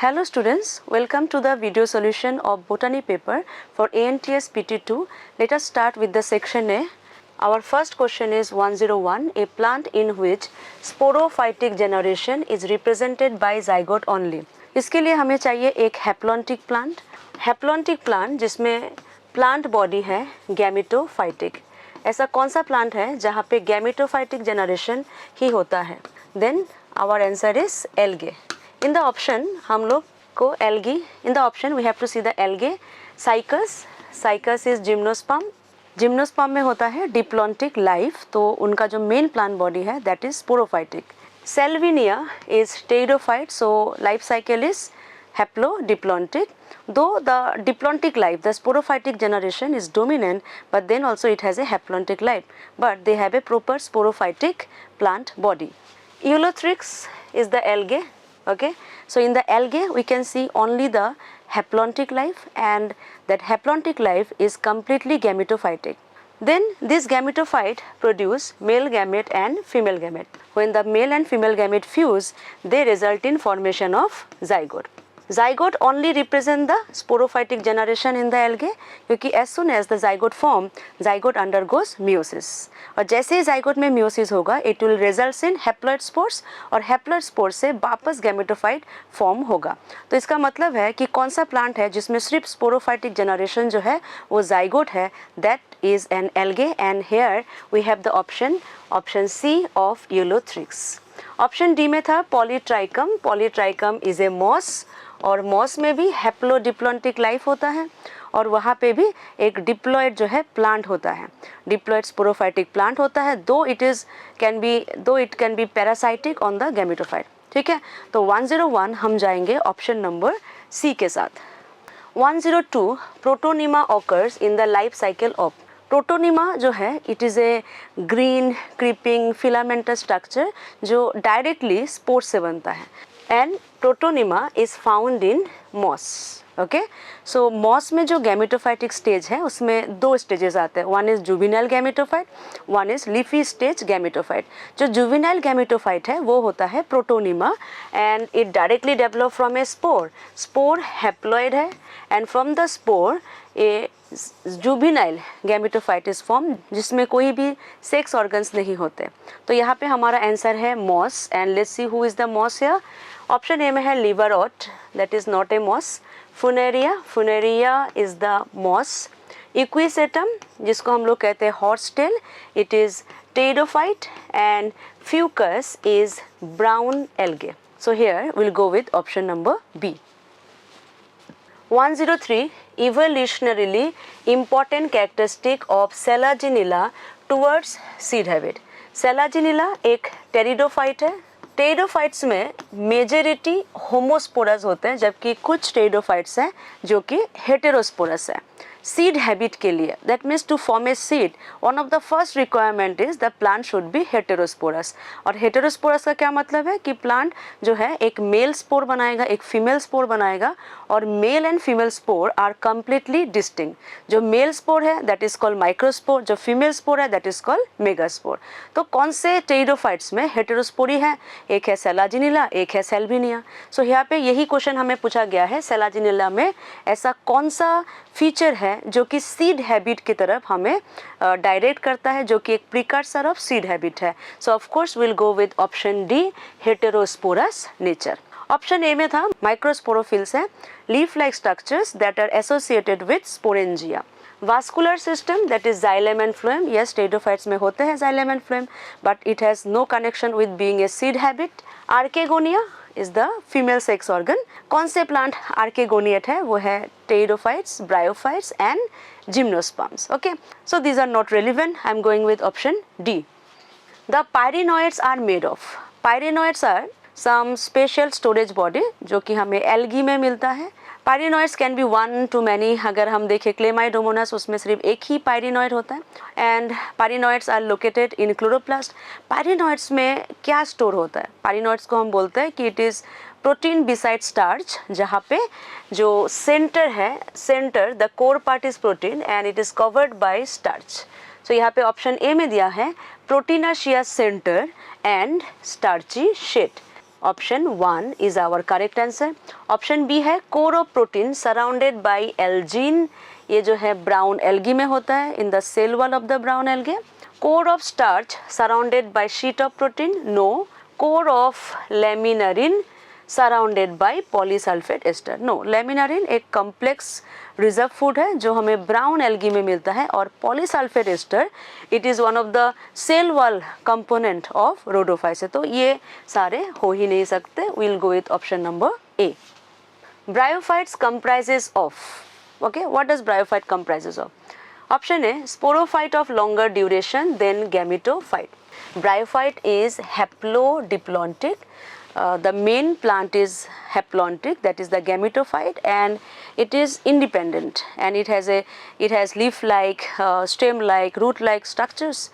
Hello students, welcome to the video solution of botany paper for ANTS PT2. Let us start with the section A. Our first question is 101, a plant in which sporophytic generation is represented by zygote only. इसके लिए हमें चाहिए एक haplontic plant. Haplontic plant जिसमें plant body है gametophytic. ऐसा कौन सा प्लांट है जहाँ पे गैमेटोफाइटिक जनरेशन ही होता है? Then our answer is algae. In the option हम लोग को algae, in the option we have to see the algae, cycas is gymnosperm. Gymnosperm में होता है डिप्लॉन्टिक लाइफ, तो उनका जो मेन प्लांट बॉडी है that is sporophytic. Salvinia is pteridophyte, so life cycle is haplodiplontic. Though the diplontic life, the sporophytic generation is dominant, but then also it has a haplontic life, but they have a proper sporophytic plant body. Eulothrix is the algae. Okay, so in the algae we can see only the haplontic life, and that haplontic life is completely gametophytic. Then this gametophyte produce male gamete and female gamete. When the male and female gamete fuse, they result in formation of zygote. Zygote only represent the sporophytic generation in the algae, क्योंकि as soon as the zygote form, zygote undergoes meiosis. और जैसे ही zygote में meiosis होगा, it will result in haploid spores, और haploid spores से वापस gametophyte form होगा. तो इसका मतलब है कि कौन सा प्लांट है जिसमें सिर्फ sporophytic generation जो है वो zygote है, that is an algae, and here we have the option C of Eulothrix. Option D में था Polytrichum. Polytrichum is a moss, और मॉस में भी हैप्लोडिप्लॉन्टिक लाइफ होता है, और वहाँ पे भी एक डिप्लॉयड जो है प्लांट होता है, डिप्लॉयड स्पोरोफाइटिक प्लांट होता है, दो it can be parasitic on the gametophyte. ठीक है, तो 101 हम जाएंगे ऑप्शन नंबर सी के साथ. 102 protonema occurs in the life cycle of. Protonema जो है it is a green creeping filamentous structure जो डायरेक्टली स्पोर्स से बनता है, and protonema is found in moss. Okay, so moss में जो गैमेटोफाइटिक स्टेज है उसमें दो स्टेजेस आते हैं. One is juvenile gametophyte, one is leafy stage gametophyte. जो जुवेनाइल गैमेटोफाइट है वो होता है protonema, and it directly develop from a spore. Spore haploid है, and from the spore a juvenile gametophyte is form जिसमें कोई भी सेक्स ऑर्गन्स नहीं होते. तो यहाँ पे हमारा आंसर है moss, and let's see who is the moss here. Option A में है liverwort, that is not a moss. Funaria is the moss. Equisetum जिसको हम लोग कहते हैं horse tail, it is pteridophyte, and fucus is brown algae. So here will go with option number B. 103 evolutionarily important characteristic of Selaginella towards seed habit. Selaginella एक pteridophyte है. Pteridophytes में majority homosporous होते हैं, जबकि कुछ pteridophytes हैं जो कि हेटेरोस्पोरस है. सीड हैबिट के लिए, that means to form a seed, one of the first requirement is the plant should be heterosporous. और हेटेरोस्पोरस का क्या मतलब है कि प्लांट जो है एक मेल स्पोर बनाएगा, एक फीमेल स्पोर बनाएगा, और male and female spore are completely distinct. जो मेल स्पोर है दैट इज कॉल्ड माइक्रोस्पोर, जो फीमेल स्पोर है दैट इज कॉल्ड मेगास्पोर. तो कौन से टेरिडोफाइट्स में हेटेरोस्पोरी है? एक है सेलाजिनिला, एक है सेल्विनिया. सो यहाँ पे यही क्वेश्चन हमें पूछा गया है, सेलाजिनिला में ऐसा कौन सा फीचर है जो कि सीड हैबिट की तरफ हमें डायरेक्ट करता है, जो कि एक प्रिकर्सर ऑफ सीड हैबिट है. So of course will go with option D, heterosporous nature. Option A में था माइक्रोस्पोरोफिल्स है, leaf like structures that are associated with sporangia. Vascular system that is xylem and phloem. Yes, pteridophytes में होते हैं xylem and phloem, but it has no connection with being a seed habit. Archegonia is the female sex organ. कौन से plant archegoniate है? वो है pteridophytes, bryophytes and gymnosperms. Okay, so these are not relevant. I am going with option D. The pyrenoids are made of. Pyrenoids are some special storage body जो कि हमें algae में मिलता है. Pyrenoids can be one to many. अगर हम देखें Chlamydomonas, उसमें सिर्फ एक ही पायरिनोइड होता है, and pyrenoids are located in chloroplast. Pyrenoids में क्या स्टोर होता है? पायरिनोइड्स को हम बोलते हैं कि it is protein beside starch, जहाँ पे जो सेंटर है, center the core part is protein and it is covered by starch. So यहाँ पे ऑप्शन ए में दिया है proteinaceous center and starchy sheath. Option 1 is our correct answer. Option B है core of protein surrounded by algin, ये जो है brown algae में होता है, in the cell wall of the brown algae. Core of starch surrounded by sheet of protein, no. Core of laminarin surrounded by polysulphate ester, no. Laminarin एक complex reserve food है जो हमें brown algae में मिलता है, और polysulphate ester it is one of the cell wall component of rhodophytes, तो ये सारे हो ही नहीं सकते। Will go with option number A. Bryophytes comprises of, okay, what does bryophyte comprises of? Option A sporophyte of longer duration than gametophyte. Bryophyte is haplodiploid. The main plant is haplontic, that is the gametophyte, and it is independent, and it has leaf-like, stem-like, root-like structures.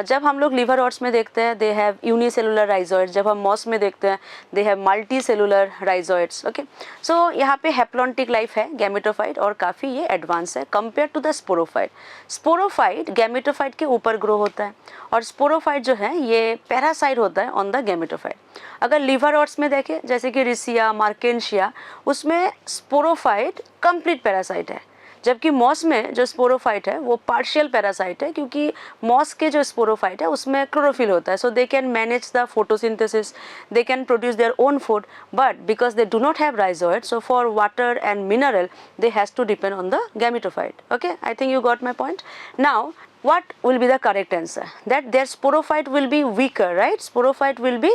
जब हम लोग liver arts में देखते हैं they have unicellular rhizoids, जब हम moss में देखते हैं they have multi cellular rhizoids. Okay, so यहाँ पे हैप्लॉन्टिक लाइफ है गैमेटोफाइट, और काफ़ी ये एडवांस है compare to the sporophyte. Sporophyte gametophyte के ऊपर ग्रो होता है, और स्पोरोफाइट जो है ये पैरासाइट होता है ऑन द गैमेटोफाइट। अगर लिवर ऑर्ट्स में देखें जैसे कि रिसिया, मार्केंशिया, उसमें स्पोरोफाइट कंप्लीट पैरासाइट है, जबकि मॉस में जो स्पोरोफाइट है वो पार्शियल पैरासाइट है, क्योंकि मॉस के जो स्पोरोफाइट है उसमें क्लोरोफिल होता है, so they can manage the photosynthesis, they can produce their own food, but because they do not have rhizoid, so for water and mineral they has to depend on the gametophyte. Okay, I think you got my point. Now what will be the correct answer? That their sporophyte will be weaker, right? Sporophyte will be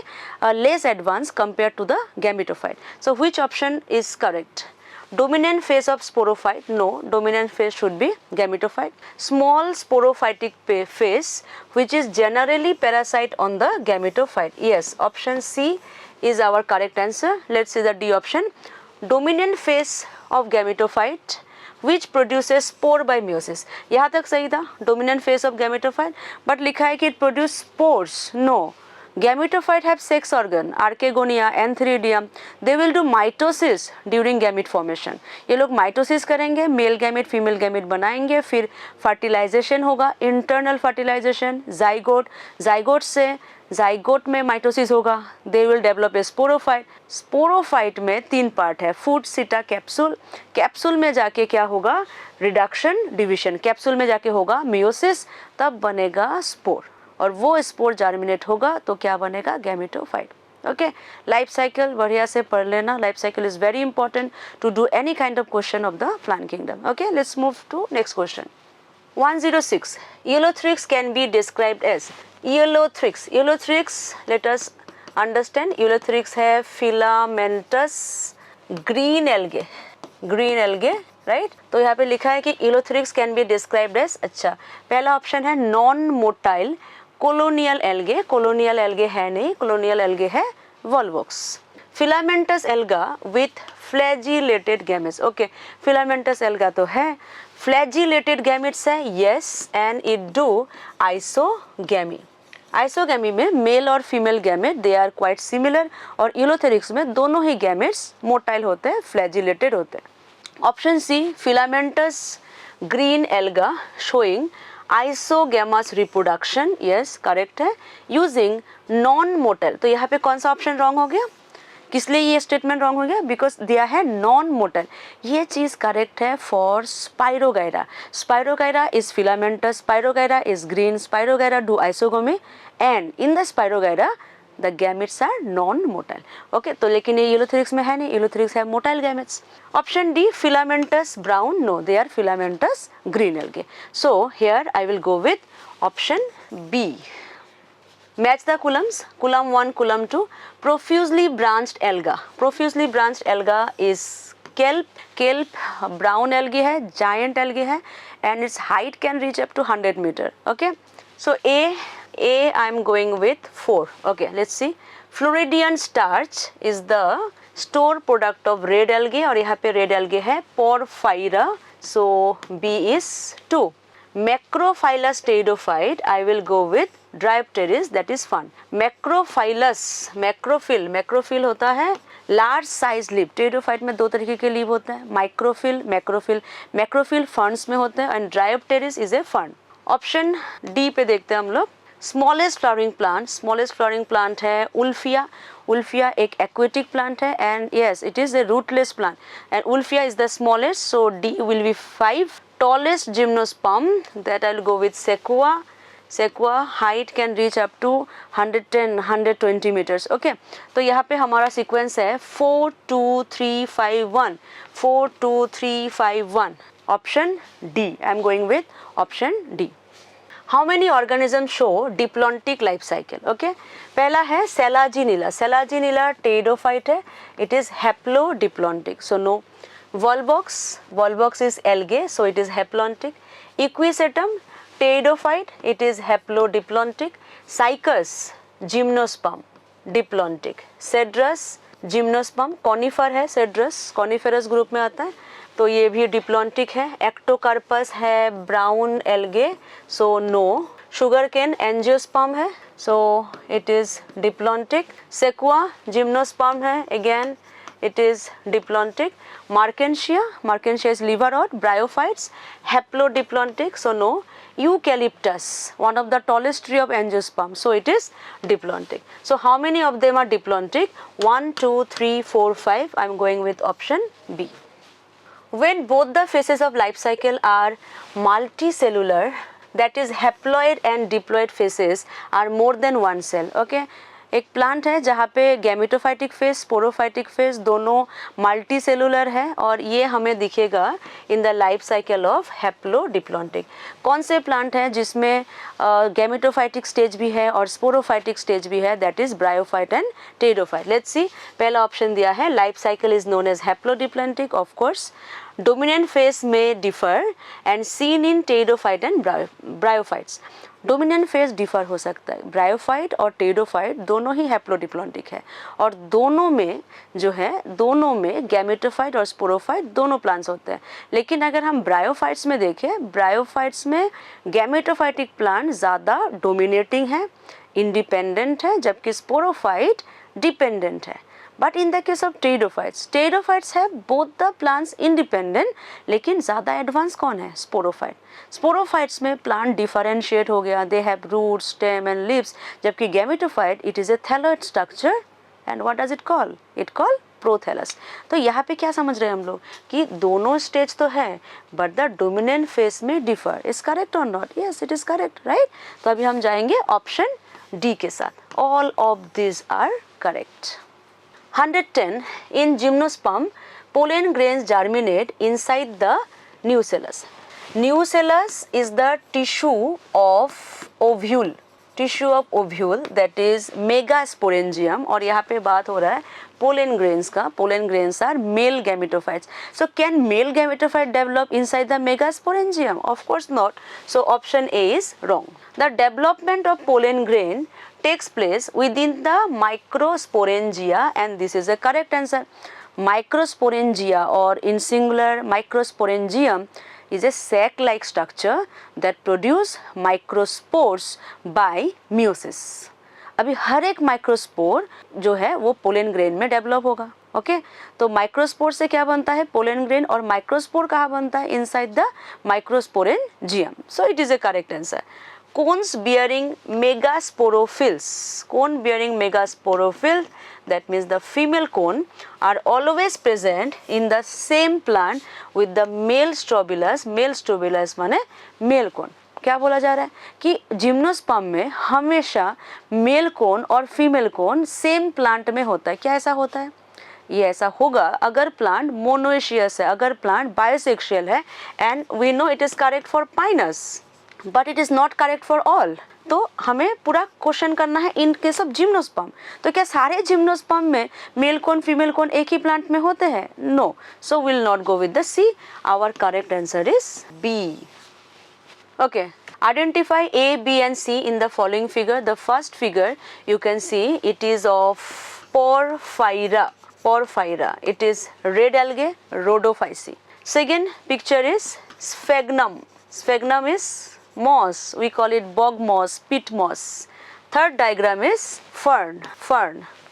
less advanced compared to the gametophyte. So which option is correct? Dominant phase of sporophyte, no. Dominant phase should be gametophyte. Small sporophytic phase which is generally parasite on the gametophyte, yes, option C is our correct answer. Let's see the D option. Dominant phase of gametophyte which produces spore by meiosis, यहाँ तक सही था, dominant phase of gametophyte, but लिखा है कि it produce spores, no. Gametophyte have sex organ, archegonia, antheridium, they will do mitosis during gamete formation. ये लोग mitosis करेंगे, male gamete, female gamete बनाएंगे, फिर fertilization होगा, internal fertilization, zygote, zygote से जाइगोट में माइटोसिस होगा, they will develop a sporophyte. Sporophyte में 3 पार्ट है, फूड, सीटा, कैप्सूल। कैप्सूल में जाके क्या होगा, रिडक्शन, डिविजन, कैप्सूल में जाके होगा मियोसिस, तब बनेगा स्पोर, और वो स्पोर जर्मिनेट होगा तो क्या बनेगा, गैमेटोफाइट। ओके, लाइफ साइकिल बढ़िया से पढ़ लेना, life cycle is very important to do any kind of question of the plant kingdom. Okay, let's move to next question. 106 Eleutheryx can be described as Eleutheryx. Eleutheryx, let us understand, Eleutheryx है filamentous green algae, green algae, right? तो यहाँ पे लिखा है कि Eleutheryx can be described as, अच्छा, पहला option है non motile colonial algae, colonial algae है नहीं, colonial algae है volvox. Filamentous alga with flagellated gametes, okay, filamentous alga तो है, flagellated gametes है, yes, and it do isogamy. Isogamy में मेल और female gamete they are quite similar, और Ulothrix में दोनों ही गैमेट्स मोटाइल होते हैं, फ्लैजिलेटेड होते हैं। Option C filamentous green alga showing isogamous reproduction, yes correct है, यूजिंग नॉन मोटाइल। तो यहाँ पे कौन सा ऑप्शन रॉन्ग हो गया, किस लिए ये स्टेटमेंट रॉन्ग हो गया, बिकॉज दिया है नॉन मोटाइल। ये चीज़ करेक्ट है for spirogyra. Spirogyra is filamentous, spirogyra is green, spirogyra do isogamy, and in the spirogyra the gametes are non motile. Okay, तो लेकिन ये यूलोथेरिक्स में है नहीं, यूलोथेरिक्स है motile gametes. Option D filamentous brown, no, they are filamentous green algae. So here I will go with option B. Match the columns, column 1, column 2. Profusely branched alga. Profusely branched alga is kelp. Kelp brown algae है, giant algae है, and its height can reach up to 100 meter. Okay. So A I am going with 4. Okay, let's see. Floridian starch is the store product of red algae, और यहाँ पे red algae है Porphyra. So B is 2. Macrophilous pteridophyte, I will go with Dryopteris, that is fun. Macrophilous, macrophil होता है large size leave. Pteridophyte में 2 तरीके के leave होते हैं, माइक्रोफिल, मैक्रोफिल। मैक्रोफिल फंड्स में होते हैं, and Dryopteris is a fund. Option D पे देखते हैं हम लोग, स्मॉलेस्ट फ्लावरिंग प्लांट है उल्फिया. उल्फिया एक एक्वेटिक प्लांट है and yes it is a rootless plant and wolffia is the smallest, so D will be 5. Tallest gymnosperm, that I will go with sequoia. Sequoia height can reach up to 110-120 metres. Okay, तो यहाँ पे हमारा sequence है 4 2 3 5 1. 4 2 3 5 1. Option D, I am going with option D. How many organism show diplontic life cycle? Okay, पहला है selaginella. Selaginella pteridophyte है, it is haplodiplontic, so no. Volvox is algae, so it is haplontic. Equisetum, pteridophyte, it is haplodiploontic. Cycas, gymnosperm, diplontic. Cedrus, gymnosperm, conifer है cedrus, coniferous group में आता है, तो ये भी डिप्लॉन्टिक है. एक्टोकार्पस है brown algae, so no. Sugar cane angiosperm है, so it is diplontic. Sequoia gymnosperm है, again it is diplontic. Markensia is liver rot. Bryophytes, haplodiplontic, so no. Eucalyptus, one of the tallest tree of angiosperm, so it is diplontic. So how many of them are diplontic? 1 2 3 4 5. I am going with option B. When both the phases of life cycle are multicellular, that is haploid and diploid phases are more than one cell. Okay, एक plant है जहाँ पे gametophytic phase, sporophytic phase दोनों multi cellular है और ये हमें दिखेगा इन the life cycle of haplodiplontic. कौन से प्लांट है जिसमें गैमेटोफाइटिक स्टेज भी है और स्पोरोफाइटिक स्टेज भी है? That is bryophyte and pteridophyte. Let's see, पहला ऑप्शन दिया है life cycle is known as haplodiplontic. Of course dominant phase में differ and seen in pteridophyte and bryophytes. Dominant phase differ हो सकता है. ब्रायोफाइट और टेरिडोफाइट दोनों ही हैप्लोडिप्लॉन्टिक है और दोनों में जो है दोनों में गैमेटोफाइट और स्पोरोफाइट दोनों प्लांट्स होते हैं. लेकिन अगर हम ब्रायोफाइट्स में देखें, ब्रायोफाइट्स में गैमेटोफाइटिक प्लांट ज़्यादा डोमिनेटिंग है, इंडिपेंडेंट है, जबकि स्पोरोफाइट डिपेंडेंट है. But in the case of pteridophytes है बोथ द प्लांट्स इंडिपेंडेंट, लेकिन ज़्यादा एडवांस कौन है? स्पोरोफाइट. स्पोरोफाइट्स में प्लांट डिफरेंशिएट हो गया, they have root, stem and leaves, जबकि gametophyte it is a thalloid structure and what does it call? It call prothallus. तो यहाँ पे क्या समझ रहे हैं हम लोग कि दोनों स्टेज तो है बट द डोमिनेंट फेज में डिफर. इज करेक्ट और not? Yes, it is correct, right. तो अभी हम जाएंगे ऑप्शन डी के साथ. All of this are correct. 110. In gymnosperm, pollen grains germinate inside the nucellus. Nucellus is the tissue of ovule. Tissue of ovule, that is megasporangium. और यहाँ पे बात हो रहा है pollen grains का. Pollen grains are male gametophytes. So can male gametophyte develop inside the megasporangium? Of course not. So option A is wrong. The development of pollen grain takes place within the microsporangia and this is a correct answer. Microsporangia or in singular microsporangium is a sac-like structure that produce microspores by meiosis. अभी हर एक microspore जो है वो pollen grain में develop होगा. Okay, तो microspore से क्या बनता है? Pollen grain. और माइक्रोस्पोर कहाँ बनता है? Inside the microsporangium. So it is A correct answer. Cones bearing megasporophylls. Cone bearing megasporophylls, that means the female cone, are always present in the same plant with the male strobilus. Male strobilus माने male cone. क्या बोला जा रहा है कि gymnosperm में हमेशा male cone और फीमेल कोन सेम प्लांट में होता है. क्या ऐसा होता है? ये ऐसा होगा अगर प्लांट मोनोएशियस है, अगर प्लांट बायोसेक्सुअल है. And we know it is correct for Pinus but it is not correct for all. तो हमें पूरा क्वेश्चन करना है इन केस ऑफ जिम्नोस्पर्म. तो क्या सारे जिम्नोस्पर्म में मेल कोन फीमेल कोन एक ही प्लांट में होते हैं? No. So will not go with the C. Our correct answer is B. Okay, identify A, B and C in the following figure. The first figure you can see it is of Porphyra. Porphyra. It is red algae, Rhodophyceae. Second picture is Sphagnum. Sphagnum is moss, we call it bog moss, pit moss. Third diagram is fern.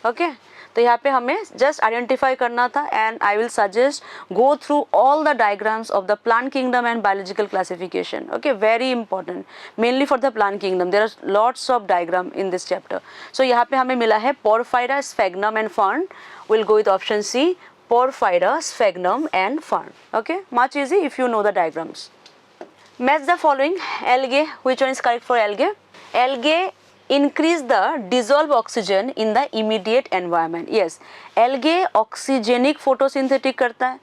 Okay, तो यहाँ पे हमें just identify करना था and I will suggest go through all the diagrams of the plant kingdom and biological classification. Okay, very important, mainly for the plant kingdom. There are lots of diagram in this chapter. So यहाँ पे हमें मिला है porphyra, sphagnum and fern. Will go with option C, porphyra, sphagnum and fern. Okay, much easy if you know the diagrams. Match the following. Algae, which one is correct for algae? Algae increase the dissolved oxygen in the immediate environment. Yes, algae oxygenic photosynthetic करता है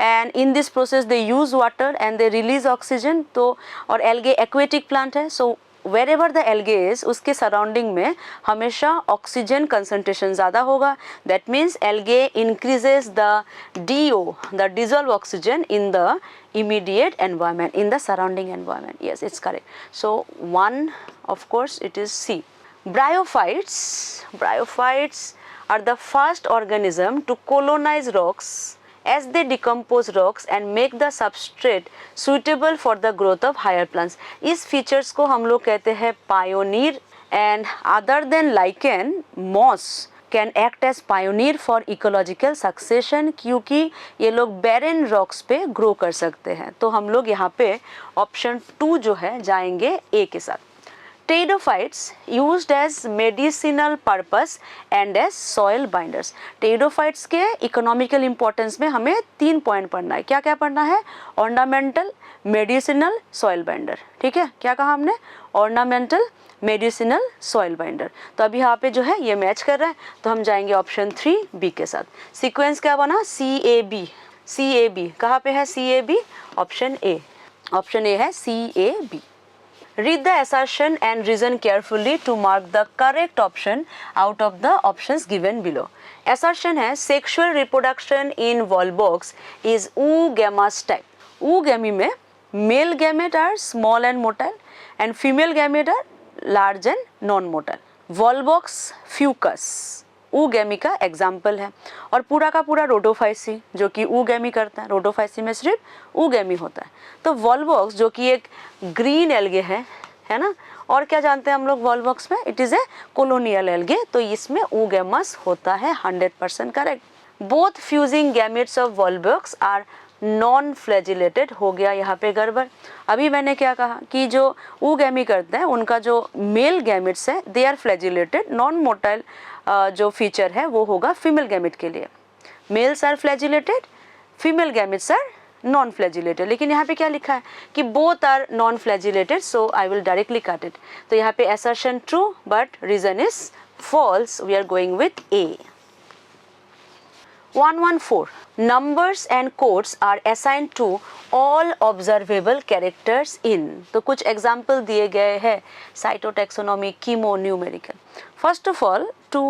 and in this process they use water and they release oxygen. तो और algae aquatic plant है, so wherever the algae is उसके surrounding में हमेशा oxygen concentration ज़्यादा होगा. That means algae increases the DO, the dissolved oxygen in the immediate environment, in the surrounding environment. Yes, it's correct. So one, of course, it is C. Bryophytes. Bryophytes are the first organism to colonize rocks as they decompose rocks and make the substrate suitable for the growth of higher plants. इस features को हम लोग कहते हैं pioneer, and other than lichen, moss can act as pioneer for ecological succession, क्योंकि ये लोग barren rocks पे grow कर सकते हैं. तो हम लोग यहाँ पे option 2 जो है जाएंगे A के साथ. Pteridophytes used as medicinal purpose and as soil binders. Pteridophytes के economical importance में हमें 3 पॉइंट पढ़ना है. क्या क्या पढ़ना है? Ornamental, medicinal, soil binder. ठीक है, क्या कहा हमने? Ornamental, medicinal, soil binder. तो अभी यहाँ पे जो है ये मैच कर रहा है, तो हम जाएंगे ऑप्शन 3 बी के साथ. सीक्वेंस क्या बना? CAB. CAB कहाँ पे है? CAB option A. Option A है CAB. Read the assertion and reason carefully to mark the correct option out of the options given below. Assertion है sexual reproduction in volvox is oogamous type. Oogamy में male gamete are small and motile and female gamete are large and non-motile. Volvox fucus oogammy का example है और पूरा का पूरा Rhodophyceae जो कि oogammy करता है. रोडोफाइसी में सिर्फ oogammy होता है. तो वॉल्वॉक्स जो कि एक ग्रीन एल्गे है ना, और क्या जानते हैं हम लोग वॉल्वॉक्स में? It is a colonial algae, तो इसमें oogamous होता है. 100% correct. Both fusing gametes of Volvox are non flagellated. हो गया यहाँ पे गड़बड़. अभी मैंने क्या कहा कि जो oogammy करते हैं उनका जो मेल गैमेट्स है they are flagellated. Non motile जो फीचर है वो होगा फीमेल गैमेट के लिए. Males are flagellated, female gametes are non flagellated. लेकिन यहाँ पे क्या लिखा है कि both are non flagellated, so I will directly cut it. तो यहाँ पे assertion true but reason is false. We are going with A. 114. Numbers and codes are assigned to all observable characters in. तो कुछ example दिए गए हैं cytotaxonomy, chemo, numerical. First of all, to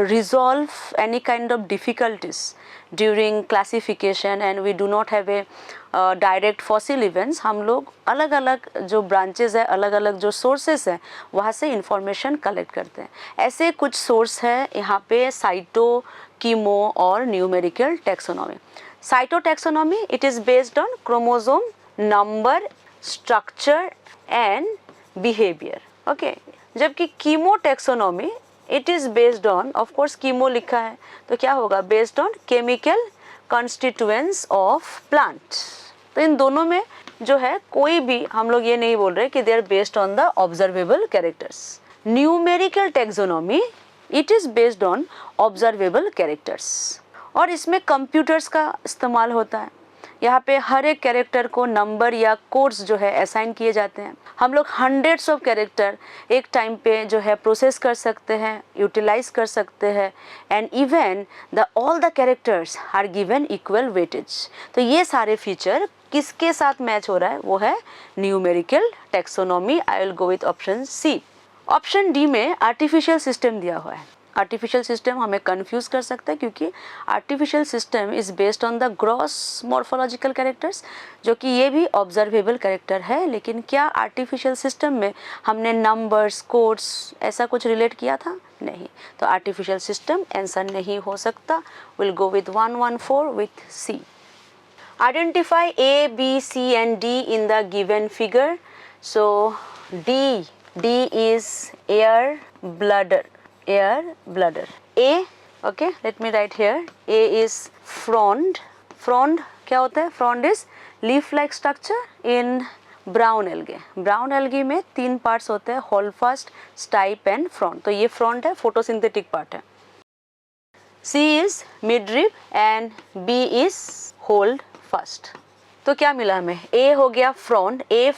resolve any kind of difficulties during classification and we do not have a direct fossil events, हम लोग अलग अलग जो ब्रांचेज है, अलग अलग जो सोर्सेस हैं वहाँ से इंफॉर्मेशन कलेक्ट करते हैं. ऐसे कुछ सोर्स है यहाँ पे साइटो, कीमो और numerical taxonomy. Cyto taxonomy it is based on chromosome number, structure and behaviour. Okay, जबकि chemo taxonomy it is based on, of course chemo लिखा है तो क्या होगा? Based on chemical constituents of plant. तो इन दोनों में जो है कोई भी हम लोग ये नहीं बोल रहे कि they are based on the observable characters. Numerical taxonomy it is based on observable characters और इसमें कंप्यूटर्स का इस्तेमाल होता है. यहाँ पे हर एक कैरेक्टर को नंबर या कोड्स जो है असाइन किए जाते हैं. हम लोग हंड्रेड्स ऑफ कैरेक्टर एक टाइम पे जो है प्रोसेस कर सकते हैं, यूटिलाइज कर सकते हैं and even the all the characters are given equal weightage. तो ये सारे फीचर किसके साथ मैच हो रहा है? वो है numerical taxonomy. I will go with option C. Option D में आर्टिफिशियल सिस्टम दिया हुआ है. आर्टिफिशियल सिस्टम हमें कंफ्यूज कर सकता है क्योंकि artificial system is based on the gross morphological characters, जो कि ये भी ऑब्जर्वेबल कैरेक्टर है. लेकिन क्या आर्टिफिशियल सिस्टम में हमने नंबर्स, कोड्स ऐसा कुछ रिलेट किया था? नहीं. तो आर्टिफिशियल सिस्टम आंसर नहीं हो सकता. Will go with 114 with C. Identify A, B, C and D in the given figure. So D is air bladder. Air bladder. A okay, let me right here, A is frond. Frond क्या होता है? Frond is leaf like structure in brown algae. Brown algae में 3 parts होते हैं, होल्डफास्ट, stipe and frond. तो ये frond है, photosynthetic part है. C is midrib and B is hold fast. तो क्या मिला हमें? ए हो गया frond, A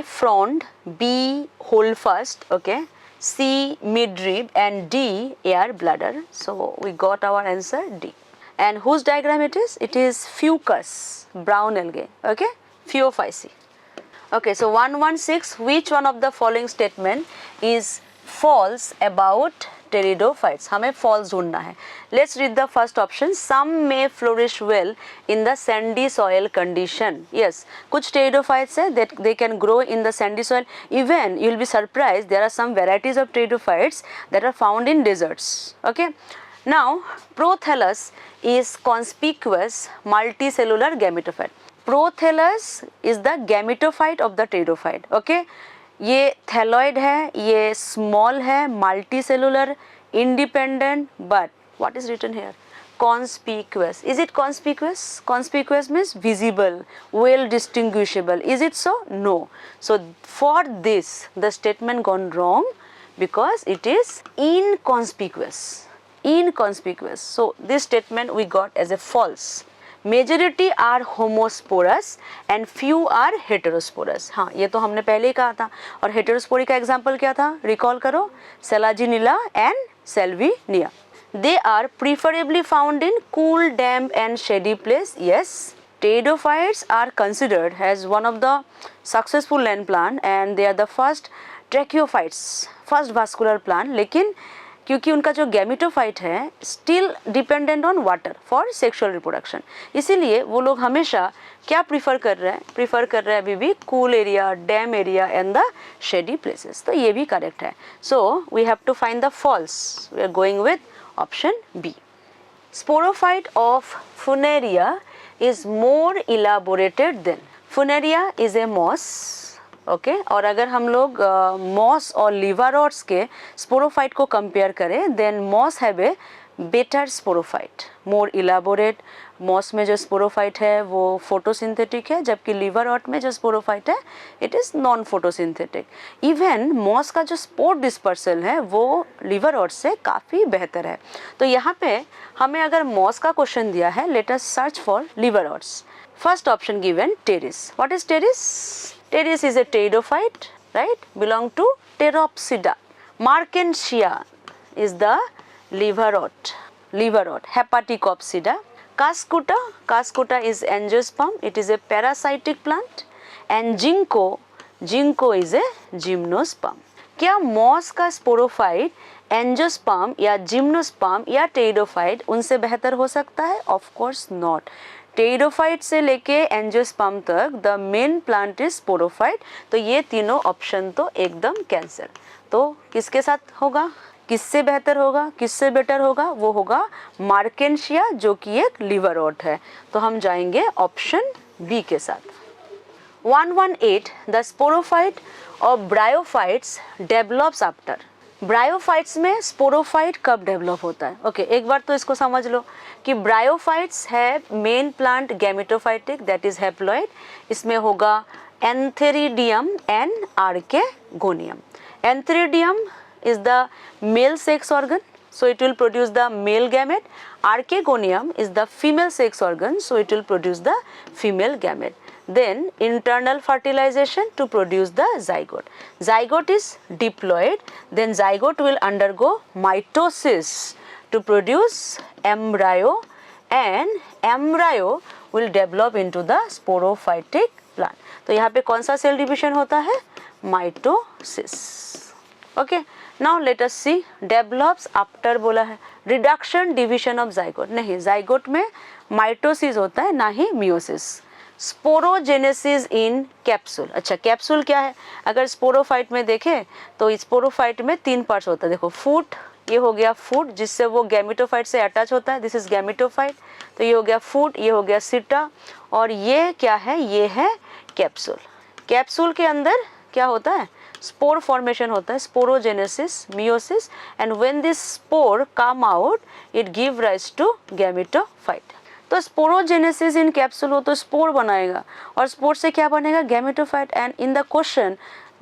frond, B hold fast, okay, C midrib and D air bladder. So we got our answer D. And whose diagram it is? It is fucus, brown algae, okay, Phaeophyceae. Okay, so 116, which one of the following statement is false about pteridophytes? हमें false ढूंढना है. Let's read the first option. Some may flourish well in the sandy soil condition. Yes, कुछ pteridophytes है that they can grow in the sandy soil. Even you will be surprised, there are some varieties of pteridophytes that are found in deserts. Okay. Now, Prothelus is conspicuous multicellular gametophyte. Prothelus is the gametophyte of the pteridophyte. Okay. ये thalloid है, ये small है, multicellular, independent, but what is written here? Conspicuous. Is it conspicuous? Conspicuous means visible, well distinguishable. Is it so? No. So for this the statement gone wrong because it is inconspicuous. Inconspicuous. So this statement we got as a false. Majority are homosporous and few are heterosporous. हाँ, ये तो हमने पहले ही कहा था. और heterospory का example क्या था? रिकॉल करो, selaginella and salvinia. They are preferably found in cool, damp and shady place. Yes, pteridophytes are considered as one of the successful land plant and they are the first tracheophytes, first vascular plant. लेकिन क्योंकि उनका जो gametophyte है still dependent on water for sexual reproduction, इसीलिए वो लोग हमेशा क्या प्रीफर कर रहे हैं? प्रीफर कर रहे हैं अभी भी cool area, damp area and the shady places. तो ये भी करेक्ट है. So we have to find the false. We are going with option B. Sporophyte of Funaria is more elaborated than. Funaria is a moss, okay. और अगर हम लोग moss और लिवारोट्स के स्पोरोफाइट को कंपेयर करें, then moss have a better sporophyte, more elaborate. Moss में जो स्पोरोफाइट है वो फोटोसिंथेटिक है, जबकि लिवारोट में जो स्पोरोफाइट है it is non photosynthetic. Even moss का जो स्पोर डिस्पर्सल है वो लिवारोट से काफ़ी बेहतर है. तो यहाँ पे हमें अगर मॉस का क्वेश्चन दिया है, let us search for liverworts. First option given, Pteris. What is Pteris? Pteris is a pteridophyte, right? Belong to Pteropsida. Markensia is the liverwort. Hepaticopsida. Cascuta is angiosperm. It is a parasitic plant. And ginkgo is a gymnosperm. क्या moss का sporophyte angiosperm या gymnosperm या pteridophyte उनसे बेहतर हो सकता है? Of course not. Pteridophyte से लेके एंजियोस्पर्म तक the main plant is sporophyte. तो ये तीनों ऑप्शन तो एकदम कैंसिल. तो किसके साथ होगा? किससे बेहतर होगा, किससे बेटर होगा? वो होगा मार्केंशिया, जो कि एक लिवरवॉट है. तो हम जाएंगे ऑप्शन बी के साथ. 118 द स्पोरोफाइट और ब्रायोफाइट्स डेवलप्स आफ्टर. ब्रायोफाइट्स में स्पोरोफाइट कब डेवलप होता है? ओके, एक बार तो इसको समझ लो कि ब्रायोफाइट्स है main plant gametophytic, that is haploid. इसमें होगा antheridium and archegonium. Antheridium is the male sex organ, so it will produce the male gamete. Archegonium is the female sex organ, so it will produce the female gamete. Then internal fertilization to produce the zygote. Zygote is diploid. Then zygote will undergo mitosis to produce embryo, and embryo will develop into the sporophytic plant. तो यहाँ पे कौन सा cell division होता है? Mitosis. Okay, now let us see. Develops after बोला है, reduction division of zygote नहीं, जाइगोट में माइटोसिस होता है, ना ही मियोसिस. Sporogenesis in capsule. अच्छा, कैप्सूल क्या है? अगर स्पोरोफाइट में देखें तो स्पोरोफाइट में 3 पार्ट्स होता है. देखो, फूट, ये हो गया फूट जिससे वो गैमेटोफाइट से अटैच होता है, दिस इज गैमेटोफाइट. तो ये हो गया फूट, ये हो गया सीटा, और ये क्या है? ये है कैप्सूल. कैप्सूल के अंदर क्या होता है? स्पोर फॉर्मेशन होता है, sporogenesis, meiosis, and when this spore come out it give rise to gametophyte. तो स्पोरोजेनेसिस इन कैप्सूल हो तो स्पोर बनाएगा और स्पोर से क्या बनेगा, gametophyte, and in the question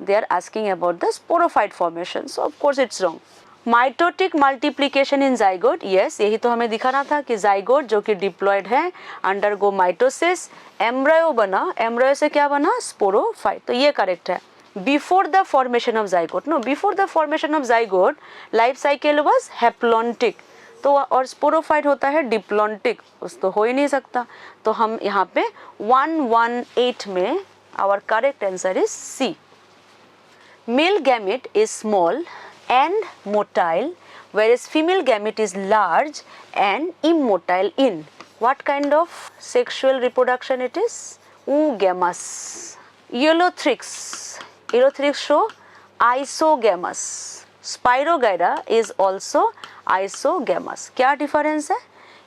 they are asking about the sporophyte formation, so of course it's wrong. Mitotic multiplication in zygote, yes यही तो हमें दिखाना था कि जाइगोट जो कि डिप्लॉयड है अंडरगो माइटोसिस, एम्ब्रायो बना, एम्ब्रायो से क्या बना, स्पोरोफाइट, तो ये करेक्ट है। Before the formation of zygote, no, before the formation of zygote life cycle was haplontic, तो और स्पोरोफाइट होता है डिप्लॉन्टिक, उस तो हो ही नहीं सकता, तो हम यहाँ पे 118 में our correct answer is C. Male gamete is small and motile, whereas female gamete is large and immotile in what kind of sexual reproduction it is? Oogamous. Eleutheryx. Eleutheryx show isogamous. Spirogyra is also isogamous. क्या difference है?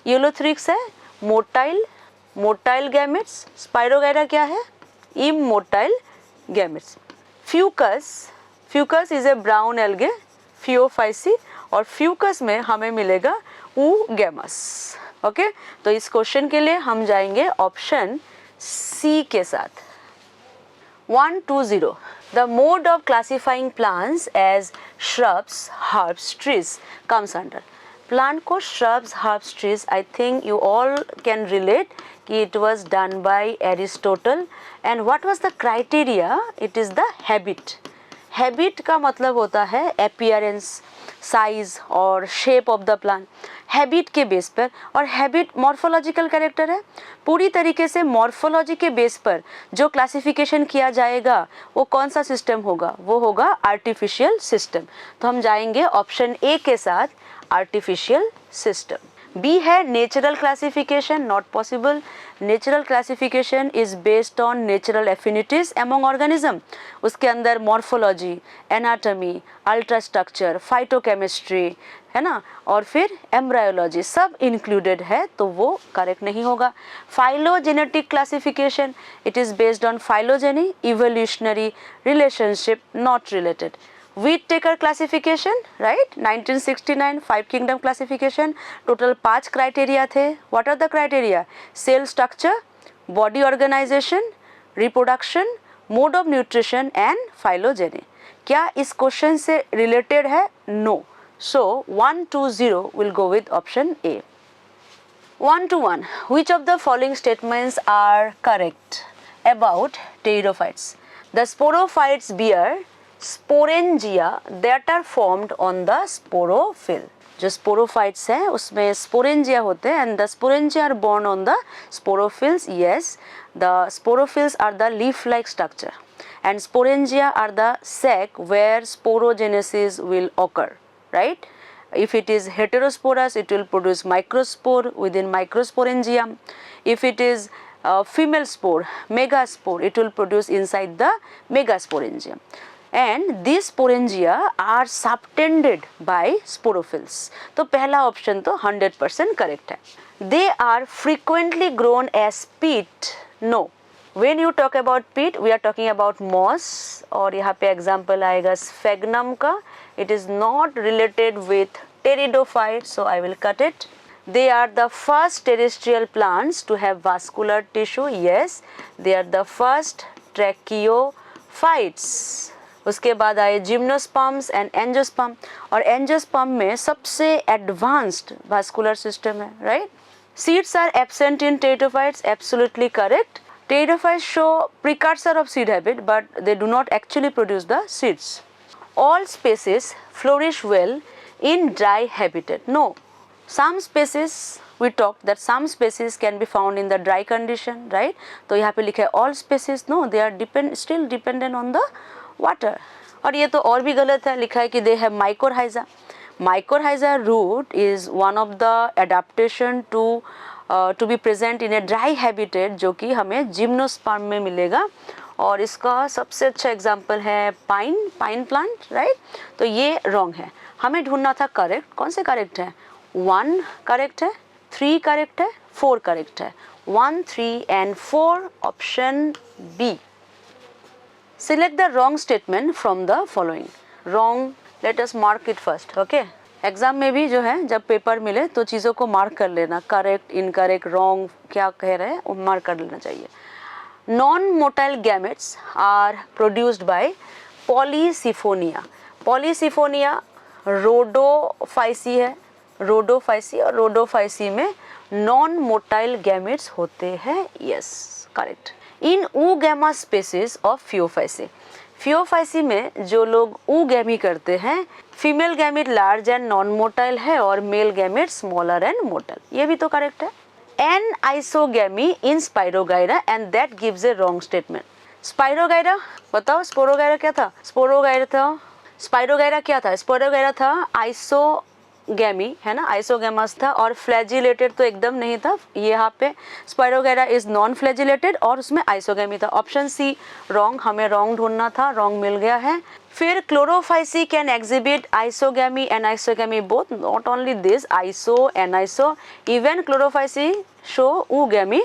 Eleutheryx है motile, motile gametes. Spirogyra क्या है? Immotile gametes. Fucus, Fucus is a brown algae, Phaeophyceae, और Fucus में हमें मिलेगा oogamous। Okay, तो इस क्वेश्चन के लिए हम जाएंगे ऑप्शन सी के साथ। 120, the mode of classifying plants as shrubs, herbs, trees comes under. Plant को shrubs, herbs, trees, I think you all can relate कि it was done by Aristotle, and what was the criteria? It is the habit. Habit का मतलब होता है appearance, size और shape of the plant, habit के base पर, और habit morphological character है, पूरी तरीके से मॉर्फोलॉजी के बेस पर जो क्लासिफिकेशन किया जाएगा वो कौन सा सिस्टम होगा, वो होगा आर्टिफिशियल सिस्टम। तो हम जाएंगे ऑप्शन ए के साथ, आर्टिफिशियल सिस्टम। बी है natural classification, not possible. Natural classification is based on natural affinities among organism, उसके अंदर मॉर्फोलॉजी, एनाटॉमी, अल्ट्रास्ट्रक्चर, फाइटोकेमिस्ट्री है ना, और फिर एम्ब्रायोलॉजी सब इंक्लूडेड है, तो वो करेक्ट नहीं होगा। Phylogenetic classification, it is based on phylogeny, evolutionary relationship, not related. Whittaker classification, right? 1969 5 kingdom classification, total 5 criteria थे। What are the criteria? Cell structure, body organization, reproduction, mode of nutrition and phylogeny। क्या इस question से related है? No. So 120 will go with option A। 121, which of the following statements are correct about pteridophytes? The sporophytes bear sporangia that are formed on the sporophyll. जो sporophytes हैं उसमें sporangia होते हैं, and the sporangia are borne on the sporophylls. Yes, the sporophylls are the leaf like structure and sporangia are the sac where sporogenesis will occur, right? If it is heterosporous, it will produce microspore within microsporangium. If it is female spore, megaspore, it will produce inside the megasporangium. And these sporangia are subtended by sporophylls। तो पहला option तो 100% correct है। They are frequently grown as peat। No, when you talk about peat, we are talking about moss, और यहाँ पे example आएगा sphagnum का। It is not related with pteridophyte, so I will cut it। They are the first terrestrial plants to have vascular tissue। Yes, they are the first tracheophytes। उसके बाद आए gymnosperms and angiosperm, और angiosperm में सबसे advanced vascular system है, right? Seeds are absent in pteridophytes, absolutely correct. Pteridophytes show precursor of seed habit but they do not actually produce the seeds. All species flourish well in dry habitat. No, some species we talked that some species can be found in the dry condition, right? तो यहाँ पे लिखा है all species, no, they are still dependent on the water। और ये तो और भी गलत है, लिखा है कि they have mycorrhiza। Mycorrhiza root is one of the adaptation to be present in a dry habitat, जो कि हमें जिम्नोस्पर्म में मिलेगा, और इसका सबसे अच्छा एग्जाम्पल है पाइन प्लांट, राइट? तो ये रॉन्ग है, हमें ढूंढना था करेक्ट। कौन से करेक्ट है? 1 करेक्ट है, 3 करेक्ट है, 4 करेक्ट है। 1, 3 and 4 option B. Select the wrong statement from the following. Wrong, let us mark it first. Okay. Exam में भी जो है जब पेपर मिले तो चीज़ों को मार्क कर लेना, करेक्ट, इनकरेक्ट, रॉन्ग क्या कह रहे हैं वो मार्क कर लेना चाहिए. Non motile gametes are produced by Polysiphonia. Polysiphonia Rhodophyceae है, रोडोफाइसी, और रोडोफाइसी में नॉन मोटाइल गैमेट्स होते हैं. Yes, correct. In oogamous species of Phaeophyceae. Phaeophyceae में जो लोग ऊगैमी करते हैं, female gamete large and non motile है और male gamete smaller and motile. ये भी तो करेक्ट है. An isogamy in Spirogyra and that gives a wrong statement. Spirogyra बताओ, स्पोरोगाइरा क्या था? स्पोरोगाइरा था, स्पाइरोगाइरा क्या था? स्पोरोगाइरा था आइसोगैमी, है ना, आइसोगैमस था, और फ्लैजिलेटेड तो एकदम नहीं था. यहाँ पे स्पाइरोगाइरा इज नॉन फ्लैजिलेटेड और उसमें आइसोगैमी था. ऑप्शन सी रॉन्ग, हमें रॉन्ग ढूंढना था, रॉन्ग मिल गया है. फिर Chlorophyceae can exhibit isogamy and isogamy both, not only this, iso and iso, even Chlorophyceae show oogamy,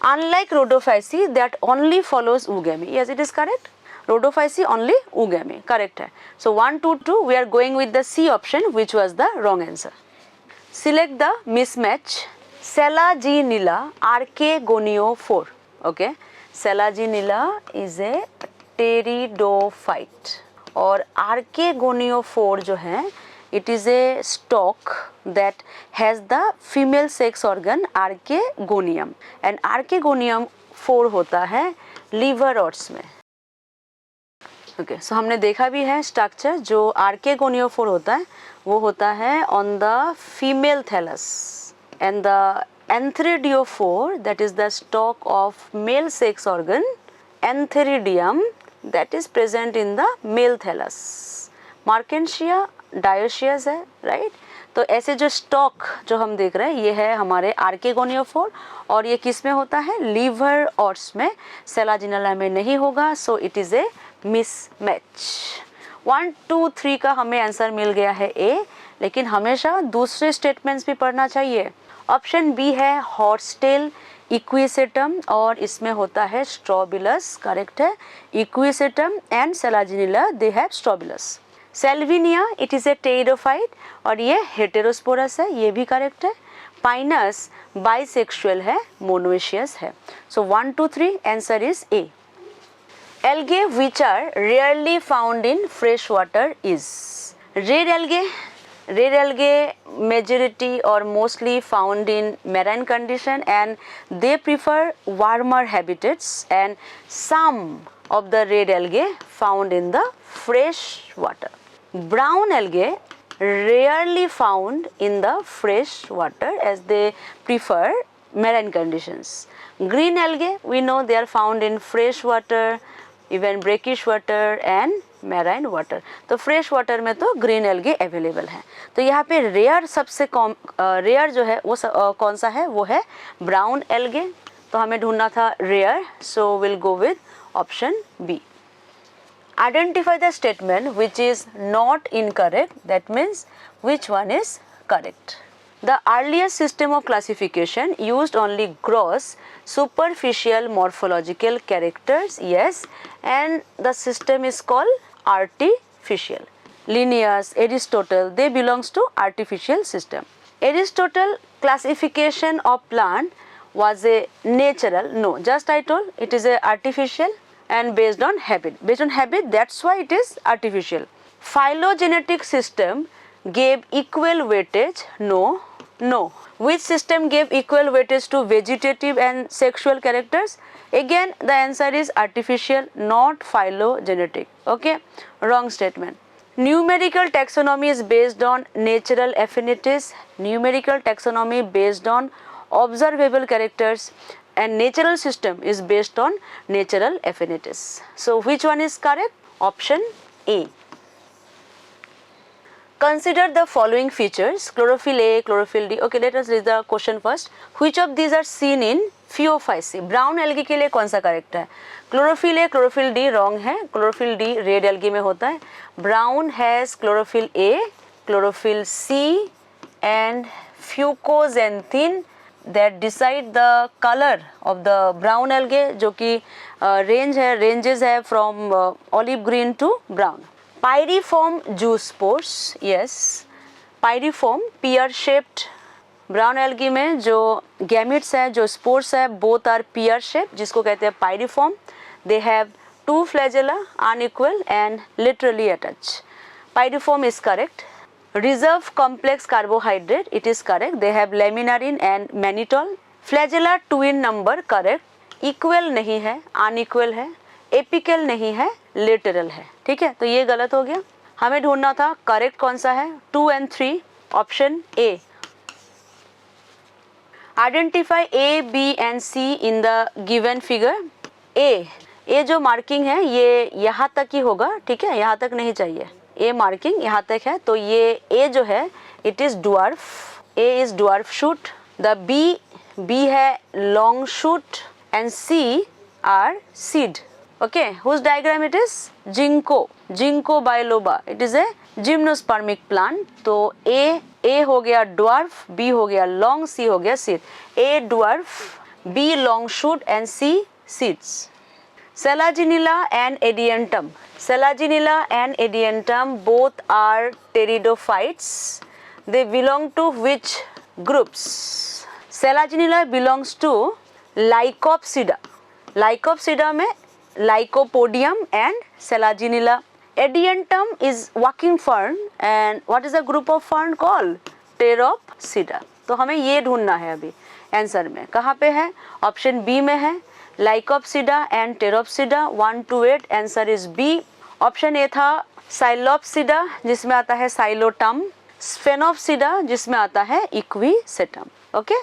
unlike rhodophysi that only follows oogamy. Yes, it is correct. Rhodophysi only oogamy, correct है. So 1 to 2 we are going with the C option, which was the wrong answer. Select the mismatch. Selaginella archegoniophore. Okay, Selaginella is a pteridophyte और archegoniophore जो है it is a stalk that has the female sex organ archegonium and archegonium 4 होता है liver rods में. Okay, सो हमने देखा भी है स्ट्रक्चर. जो आर्केगोनियोफोर होता है वो होता है on the female thallus and the antheridiophore that is the stalk of male sex organ antheridium that is present in the male thallus. Marchantia dioecious है, राइट. तो ऐसे जो स्टॉक जो हम देख रहे हैं ये है हमारे आर्केगोनियोफोर और ये किस में होता है? लीवर ऑर्ट्स में. सेलाजिनेला में नहीं होगा. सो इट इज ए मिसमैच. 1 2 3 का हमें आंसर मिल गया है ए, लेकिन हमेशा दूसरे स्टेटमेंट्स भी पढ़ना चाहिए. ऑप्शन बी है हॉर्सटेल इक्विसेटम और इसमें होता है स्ट्रोबिलस, करेक्ट है. Equisetum and Selaginella they have strobilus. Salvinia it is A pteridophyte और ये हेटेरोस्पोरस है, ये भी करेक्ट है. पाइनस बाइसेक्सुअल है, मोनोएशियस है. सो 1 2 3 answer is a. Algae which are rarely found in fresh water is red algae. Red algae majority or mostly found in marine condition and they prefer warmer habitats, and some of the red algae found in the fresh water. Brown algae rarely found in the fresh water as they prefer marine conditions. Green algae we know they are found in fresh water, even brackish water and marine water. तो fresh water में तो green algae available है. तो यहाँ पे rare सबसे rare जो है वो कौन सा है? वो है ब्राउन एल्गे. तो हमें ढूंढना था rare, so will go with option B. Identify the statement which is not incorrect, that means which one is correct. The earliest system of classification used only gross superficial morphological characters, yes, and the system is called artificial. Linnaeus, Aristotle, they belongs to artificial system. Aristotle classification of plant was a natural, no, just I told it is a artificial and based on habit. Based on habit, that's why it is artificial. Phylogenetic system gave equal weightage, no. No. Which system gave equal weightage to vegetative and sexual characters? Again, the answer is artificial, not phylogenetic. Okay, wrong statement. Numerical taxonomy is based on natural affinities. Numerical taxonomy based on observable characters, and natural system is based on natural affinities. So, which one is correct? Option A. Consider the following features: chlorophyll A, chlorophyll D. Okay, let us read the question first. Which of these are seen in Phaeophyce? Brown algae के लिए कौन सा correct है? Chlorophyll A, chlorophyll D wrong है. Chlorophyll D red algae में होता है. Brown has chlorophyll A, chlorophyll C and fucoxanthin that decide the color of the brown algae, जो कि ranges है from olive green to brown. Pyriform zoospores, yes, pyriform pear shaped brown algae में जो gametes है, जो spores है, both are peer shape, जिसको कहते हैं pyriform. They have 2 flagella, unequal and literally attached. Pyriform is correct. Reserve complex carbohydrate, it is correct. They have laminarin and mannitol. Flagella twin number correct. Equal नहीं है, unequal है, apical नहीं है, lateral है. ठीक है, तो ये गलत हो गया. हमें ढूंढना था करेक्ट कौन सा है. 2 and 3, option A. Identify A, B and C in the given figure. A जो मार्किंग है ये यहाँ तक ही होगा. ठीक है, यहाँ तक नहीं चाहिए. ए मार्किंग यहाँ तक है, तो ये ए जो है it is dwarf. A is dwarf shoot. The B है long shoot and C are seed. Okay, whose diagram it is Ginkgo biloba. It is a gymnospermic plant. तो ए हो गया ड्वार्फ, बी हो गया long, C हो गया seed. A dwarf, B long shoot and C seeds. Selaginella and Adiantum. Selaginella and Adiantum both are pteridophytes. They belong to which groups? Selaginella belongs to Lycopsida. Lycopsida में Lycopodium and Selaginella. Adiantum is walking fern and what is the group of fern called? Pteropsida. तो हमें ये ढूंढना है अभी answer में. कहाँ पे है? ऑप्शन बी में है. Lycopsida and Pteropsida. 1 to 8 answer is B. Option A था Psilopsida जिसमें आता है Xylotum. Sphenopsida जिसमें आता है Equisetum. ओके,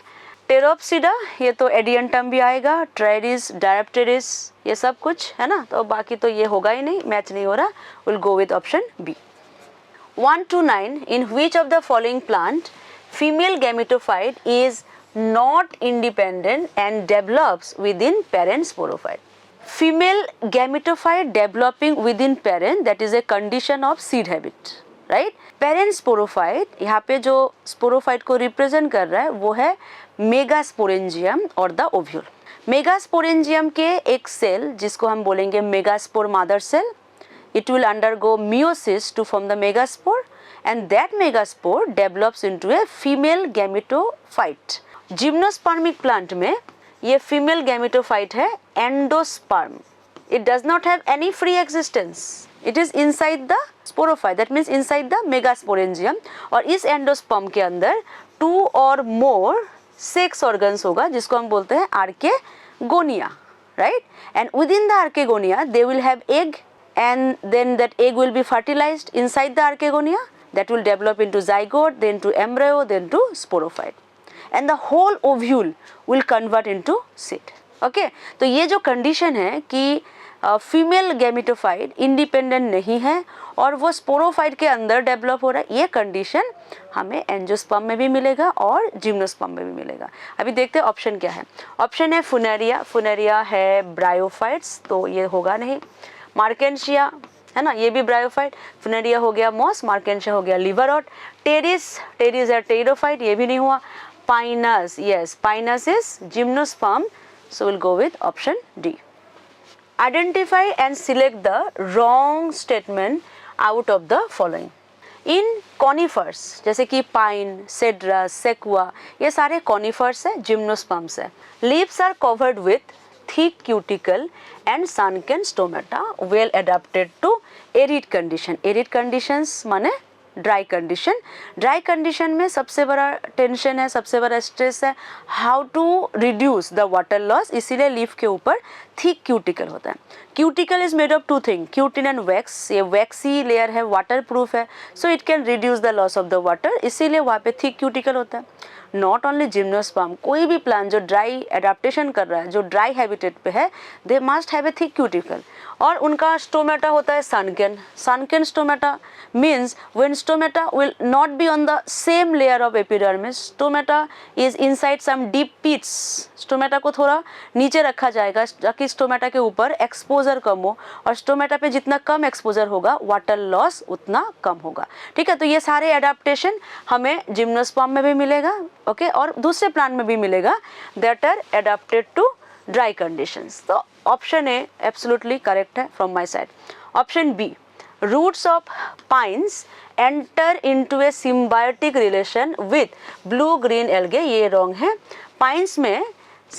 Pteropsida ये तो Adiantum भी आएगा, Trairis, Diopteris ये सब कुछ है ना. तो बाकी तो ये होगा ही नहीं, मैच नहीं हो रहा. Will go with option B. 1 to 9 in which of the following plant female gametophyte is not independent and develops within parent sporophyte? Female gametophyte developing within parent, that is a condition of seed habit, right? Parent sporophyte यहाँ पे जो sporophyte को represent कर रहा है वो है megasporangium और the ovule. megasporangium के एक सेल जिसको हम बोलेंगे megaspore mother cell, it will undergo meiosis to form the megaspore and that megaspore develops into a female gametophyte. Gymnospermic plant में ये फीमेल गैमेटोफाइट है endosperm. It does not have any free existence. It is inside the sporophyte, that means inside the megasporangium. और इस endosperm के अंदर 2 और मोर sex organs होगा जिसको हम बोलते हैं archegonia, right. And within the archegonia they will have egg and then that egg will be fertilized inside the archegonia, that will develop into zygote, then to embryo, then to sporophyte. And the whole ovule will convert into seed. Okay, तो ये जो condition है कि female gametophyte independent नहीं है और वो sporophyte के अंदर डेवलप हो रहा है, ये कंडीशन हमें एंजियोस्पर्म में भी मिलेगा और जिम्नोस्पर्म में भी मिलेगा. अभी देखते हैं ऑप्शन क्या है. ऑप्शन है फुनेरिया. फुनेरिया है ब्रायोफाइट्स, तो ये होगा नहीं. मार्केंशिया है ना, ये भी ब्रायोफाइट. फुनेरिया हो गया मॉस, मार्केंशिया हो गया लिवरॉट. टेरिस है टेरिडोफाइट, ये भी नहीं हुआ. Pinus, yes, Pinus is gymnosperm, so we'll go with option D. Identify and select the wrong statement out of the following. In conifers, जैसे कि pine, cedra, sequoia, ये सारे conifers है, gymnosperms है. Leaves are covered with thick cuticle and sunken stomata, well adapted to arid condition. Arid conditions माने dry condition. Dry condition में सबसे बड़ा टेंशन है, सबसे बड़ा स्ट्रेस है how to reduce the water loss. इसीलिए लीफ के ऊपर थिक क्यूटिकल होता है. Cuticle is made of 2 thing, cutin and wax. ये वैक्सी लेयर है, वाटर प्रूफ है, so it can reduce the loss of the water, इसीलिए वहाँ पे थिक क्यूटिकल होता है. नॉट ओनली जिम्नोस्पर्म, कोई भी प्लांट जो ड्राई एडाप्टेशन कर रहा है, जो ड्राई हैबिटेट पे है, they must have a thick cuticle. और उनका स्टोमेटा होता है सनकेन. सनकेन stomata means when stomata will not be on the same layer of epidermis. Stomata is inside some deep pits. Stomata को थोड़ा नीचे रखा जाएगा ताकि स्टोमेटा के ऊपर एक्सपोजर कम हो, और स्टोमेटा पे जितना कम एक्सपोजर होगा वाटर लॉस उतना कम होगा. ठीक है, तो ये सारे एडाप्टेशन हमें जिम्नोस्पर्म में भी मिलेगा, ओके, और दूसरे प्लांट में भी मिलेगा that are adapted to dry conditions. तो ऑप्शन ए एब्सोल्युटली करेक्ट है from my side. Option B, roots of pines enter into a symbiotic relation with blue green algae. ये wrong है. pines में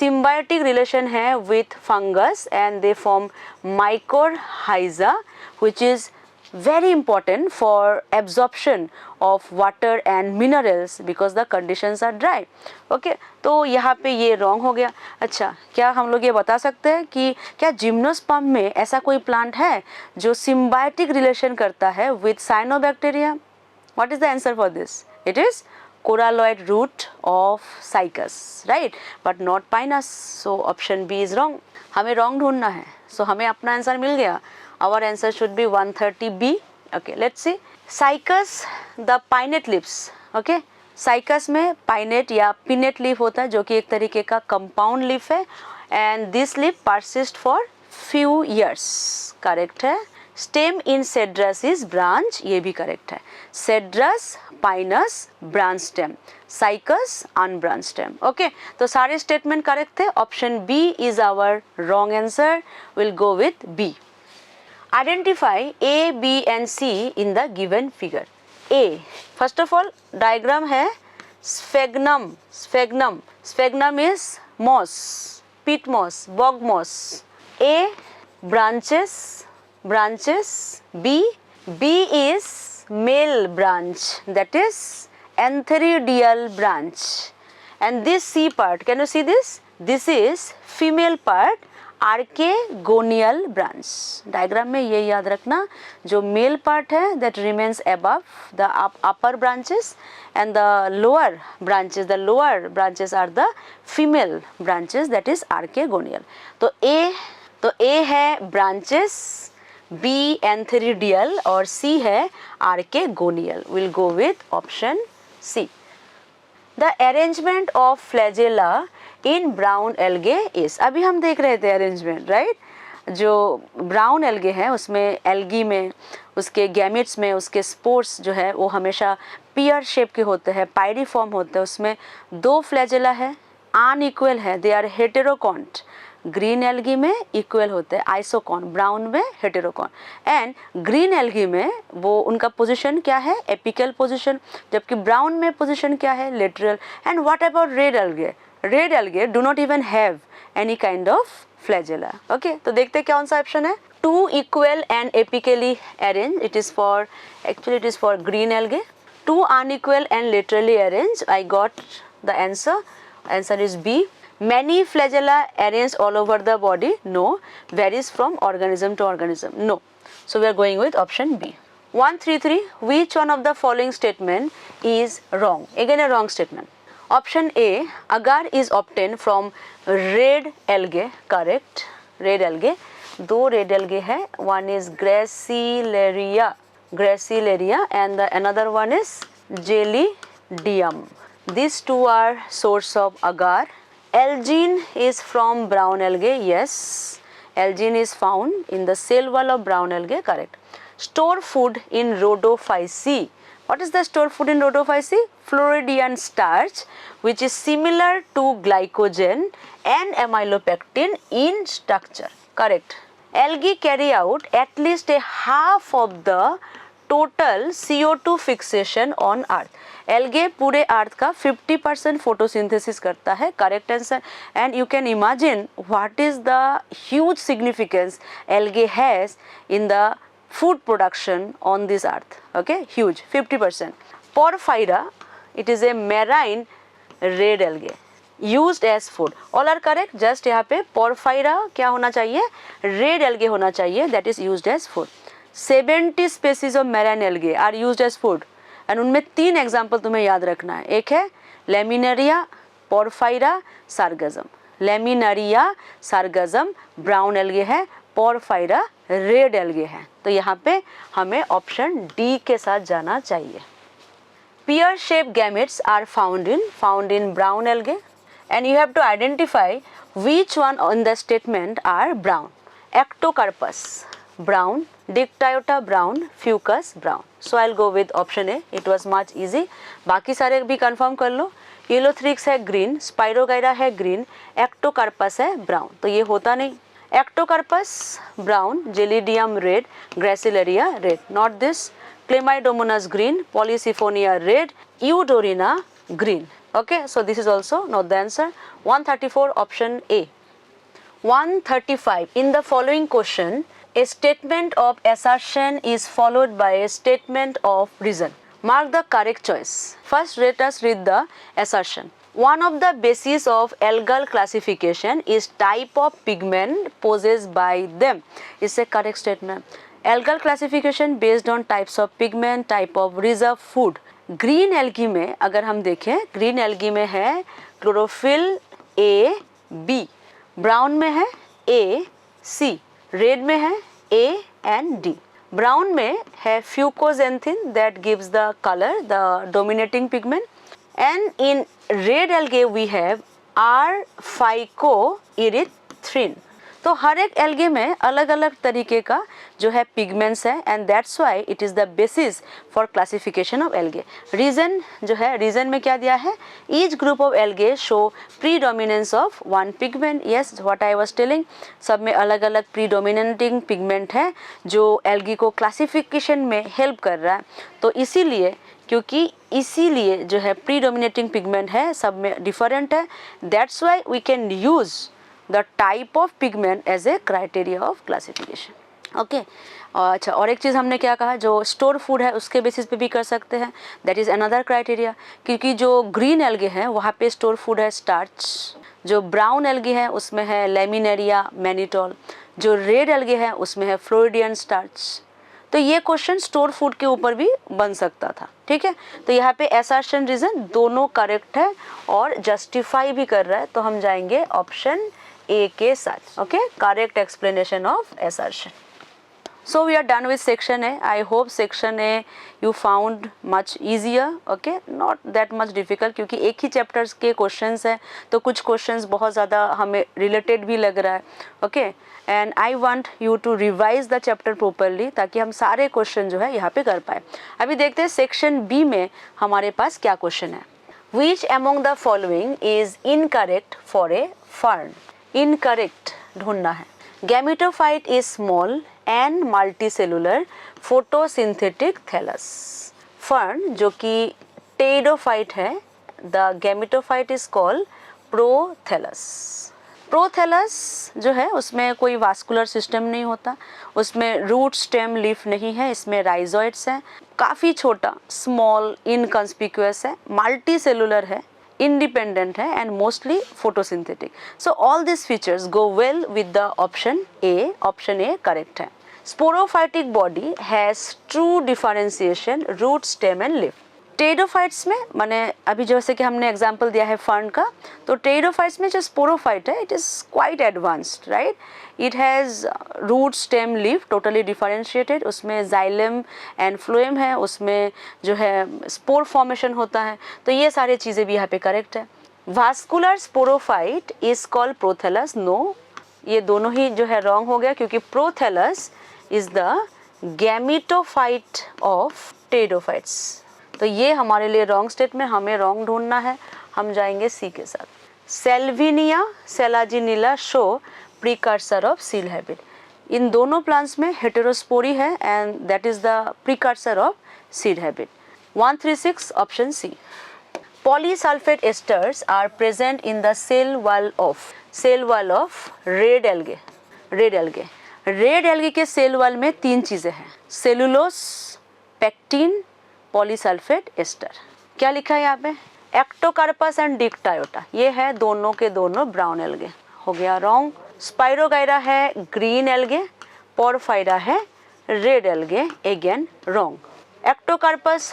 symbiotic relation है with fungus and they form mycorrhiza which is very important for absorption of water and minerals because the conditions are dry. Okay, तो यहाँ पे ये wrong हो गया. अच्छा, क्या हम लोग ये बता सकते हैं कि क्या जिम्नोस्पर्म में ऐसा कोई प्लांट है जो सिम्बायोटिक रिलेशन करता है with cyanobacteria? What is the answer for this? It is coralloid root of cycas, right, but not pinus. So option B is wrong. हमें wrong ढूंढना है, so हमें अपना आंसर मिल गया. Our answer should be 130B. Okay, let's see. Cycas, the pinnate leaves. Okay, cycas में pinnate या pinnate leaf होता है जो कि एक तरीके का compound leaf है, and this leaf persist for few years. Correct है. Stem in cedrus is branch, ये भी correct है. Cedrus, pinus, branch stem. Cycas, unbranched stem. Okay, तो सारे statement correct थे. Option B is our wrong answer. We'll go with B. Identify A, B and C in the given figure. A, first of all diagram है sphagnum. Sphagnum. Sphagnum is moss, peat moss, bog moss. A, branches. Branches. B is male branch, that is antheridial branch, and this C part, can you see this? This is female part, archegonial branch. Diagram में ये याद रखना, जो male part है that remains above the upper branches and the lower branches are the female branches, that is archegonial. तो A है branches, B antheridial और C है archegonial. We'll go with option C. The arrangement of flagella in brown algae is, अभी हम देख रहे थे arrangement, right? जो ब्राउन एल्गे है उसमें एल्गी में उसके गैमेट्स में उसके स्पोर्स जो है वो हमेशा पियर शेप के होते हैं, पायरीफॉर्म होते हैं. उसमें 2 फ्लैजेला है, अनइक्वल है, दे आर हेटेरोकॉन्ट. ग्रीन एल्गी में इक्वल होते हैं, आइसोकॉन. ब्राउन में हेटेरोकॉन. एंड ग्रीन एल्गी में वो उनका पोजीशन क्या है? एपिकल पोजीशन, जबकि ब्राउन में पोजीशन क्या है? Lateral. And what about red algae? Red algae do not even have any kind of flagella. Okay, तो देखते हैं कौन सा ऑप्शन है. 2 equal and apically arranged, it is for green algae. 2 unequal and laterally arranged, I got the answer is B. Many flagella arranged all over the body, no. Varies from organism to organism, no. So we are going with option B. 133, which one of the following statement is wrong? Again a wrong statement. Option A, agar is obtained from red algae, correct. Red algae, 2 red algae hai, one is Gracilaria and the another one is Gelidium. These 2 are source of agar. Algin is from brown algae, yes. Algin is found in the cell wall of brown algae, correct. Store food in Rhodophyceae. What is the store food in Rhodophyceae? Floridian starch, which is similar to glycogen and amylopectin in structure, correct. Algae carry out at least a half of the total CO2 fixation on earth. Algae पूरे अर्थ का 50% photosynthesis करता है, correct answer. And you can imagine what is the huge significance algae has in the food production on this earth, okay, huge, 50%. Porphyra, it is a marine red algae used as food. All are correct, just यहाँ पे Porphyra क्या होना चाहिए? Red algae होना चाहिए, that is used as food. 70 species of marine algae are used as food and उनमें 3 example तुम्हें याद रखना है. एक है Laminaria, Porphyra, Sargassum. Laminaria, Sargassum brown algae है, पोरफायरा रेड एल्गे हैं। तो यहाँ पे हमें ऑप्शन डी के साथ जाना चाहिए। Pear shaped gametes are found in brown algae, and you have to identify which one on the statement are brown. Ectocarpus brown, Dictyota brown, Fucus brown. So I'll go with option A. It was much easy. बाकी सारे भी confirm कर लो। Elothrix है green, Spirogyra है green, Ectocarpus है brown. तो ये होता नहीं। Ectocarpus brown, Gelidium red, Gracilaria red. Not this. Chlamydomonas green, Polysiphonia red, Eudorina green. Okay, so this is also not the answer. 134 option A. 135. In the following question, a statement of assertion is followed by a statement of reason. Mark the correct choice. First, let us read the assertion. One of the bases of algal classification is type of pigment possessed by them. Is a correct statement. Algal classification based on types of pigment, type of reserve food. Green algae में अगर हम देखें, green algae में है chlorophyll A B, brown में है ए सी, red में है ए एंड डी। ब्राउन में है fucoxanthin that gives the colour, the dominating pigment, and in red algae we have R phycoerythrin. तो हर एक एल्गे में अलग अलग तरीके का जो है पिगमेंट्स है, and that's why it is the basis for classification of algae. Reason जो है, रीजन में क्या दिया है, each group of algae show predominance of one pigment. Yes, what I was telling, सब में अलग अलग प्रीडोमिनेटिंग पिगमेंट है जो एल्गी को क्लासिफिकेशन में हेल्प कर रहा है। तो इसीलिए, क्योंकि इसीलिए जो है प्रीडोमिनेटिंग पिगमेंट है, सब में डिफरेंट है, that's why we can use the type of pigment as a criteria of classification. Okay अच्छा, और एक चीज़ हमने क्या कहा, जो स्टोर फूड है उसके बेसिस पे भी कर सकते हैं, दैट इज़ अनदर क्राइटेरिया। क्योंकि जो ग्रीन एल्गे हैं वहाँ पे स्टोर फूड है स्टार्च, जो ब्राउन एल्गे है उसमें है लेमिनेरिया मैनिटोल, जो रेड एल्गे है उसमें है फ्लोरिडियन स्टार्च। तो ये क्वेश्चन स्टोर फूड के ऊपर भी बन सकता था, ठीक है। तो यहाँ पे असर्शन रीजन दोनों करेक्ट है और जस्टिफाई भी कर रहा है, तो हम जाएंगे ऑप्शन ए के साथ। Okay, correct explanation of assertion. So we are done with section A. I hope section A you found much easier. Okay, not that much difficult, क्योंकि एक ही चैप्टर्स के क्वेश्चंस हैं, तो कुछ क्वेश्चंस बहुत ज़्यादा हमें रिलेटेड भी लग रहा है। Okay, and I want you to revise the chapter properly, ताकि हम सारे क्वेश्चन जो है यहाँ पे कर पाए। अभी देखते हैं सेक्शन बी में हमारे पास क्या क्वेश्चन है। Which among the following is incorrect for a fern? Incorrect ढूंढना है। Gametophyte is small and multicellular photosynthetic thallus. Fern जो कि टेडोफाइट है, the gametophyte is called prothallus. Prothallus जो है उसमें कोई वास्कुलर सिस्टम नहीं होता, उसमें रूट स्टेम लीफ नहीं है, इसमें राइजोइड्स हैं, काफ़ी छोटा स्मॉल इनकंस्पिक्यूअस है, मल्टी सेलुलर है, independent है and mostly photosynthetic. So all these features go well with the option A. Option A correct है। Sporophytic body has true differentiation root, stem and leaf. टेडोफाइट्स में, माने अभी जैसे कि हमने एग्जांपल दिया है फर्न का, तो टेडोफाइट्स में जो स्पोरोफाइट है it is quite advanced, right. It has root stem leaf totally differentiated, उसमें जाइलम एंड फ्लोएम है, उसमें जो है स्पोर फॉर्मेशन होता है। तो ये सारी चीज़ें भी यहाँ पे करेक्ट है। Vascular sporophyte is called prothallus. No, ये दोनों ही जो है रॉन्ग हो गया, क्योंकि prothallus is the gametophyte of pteridophytes. तो ये हमारे लिए रॉन्ग स्टेटमेंट, हमें रॉन्ग ढूंढना है, हम जाएंगे सी के साथ। Salvinia Selaginella show precursor of seed habit. इन दोनों प्लांट्स में हेटेरोस्पोरी है and that is the precursor of seed habit. 136 option C. Polysulphate esters are present in the cell wall of red algae. Red algae के cell wall में तीन चीज़ें हैं, cellulose, pectin, polysulphate ester. क्या लिखा है यहाँ पे, एक्टोकार्पस एंड डिक्टायोटा, ये है दोनों के दोनों ब्राउन एल्गे, हो गया रॉन्ग। स्पाइरोगाइरा है ग्रीन एल्गे, पोरफायरा है red algae, again wrong. Ectocarpus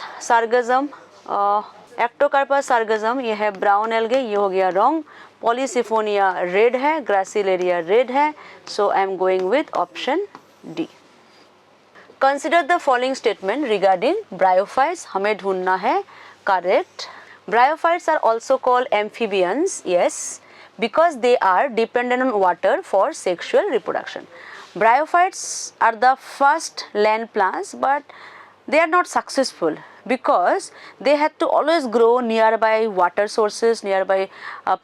Sargassum ये है ब्राउन एल्गे, ये हो गया रॉन्ग। पॉलीसिफोनिया रेड है, ग्रासिलेरिया रेड है, so I am going with option D. Consider the following statement regarding bryophytes, हमें ढूंढना है correct. Bryophytes are also called amphibians, yes, because they are dependent on water for sexual reproduction. Bryophytes are the first land plants, but they are not successful because they had to always grow nearby water sources, nearby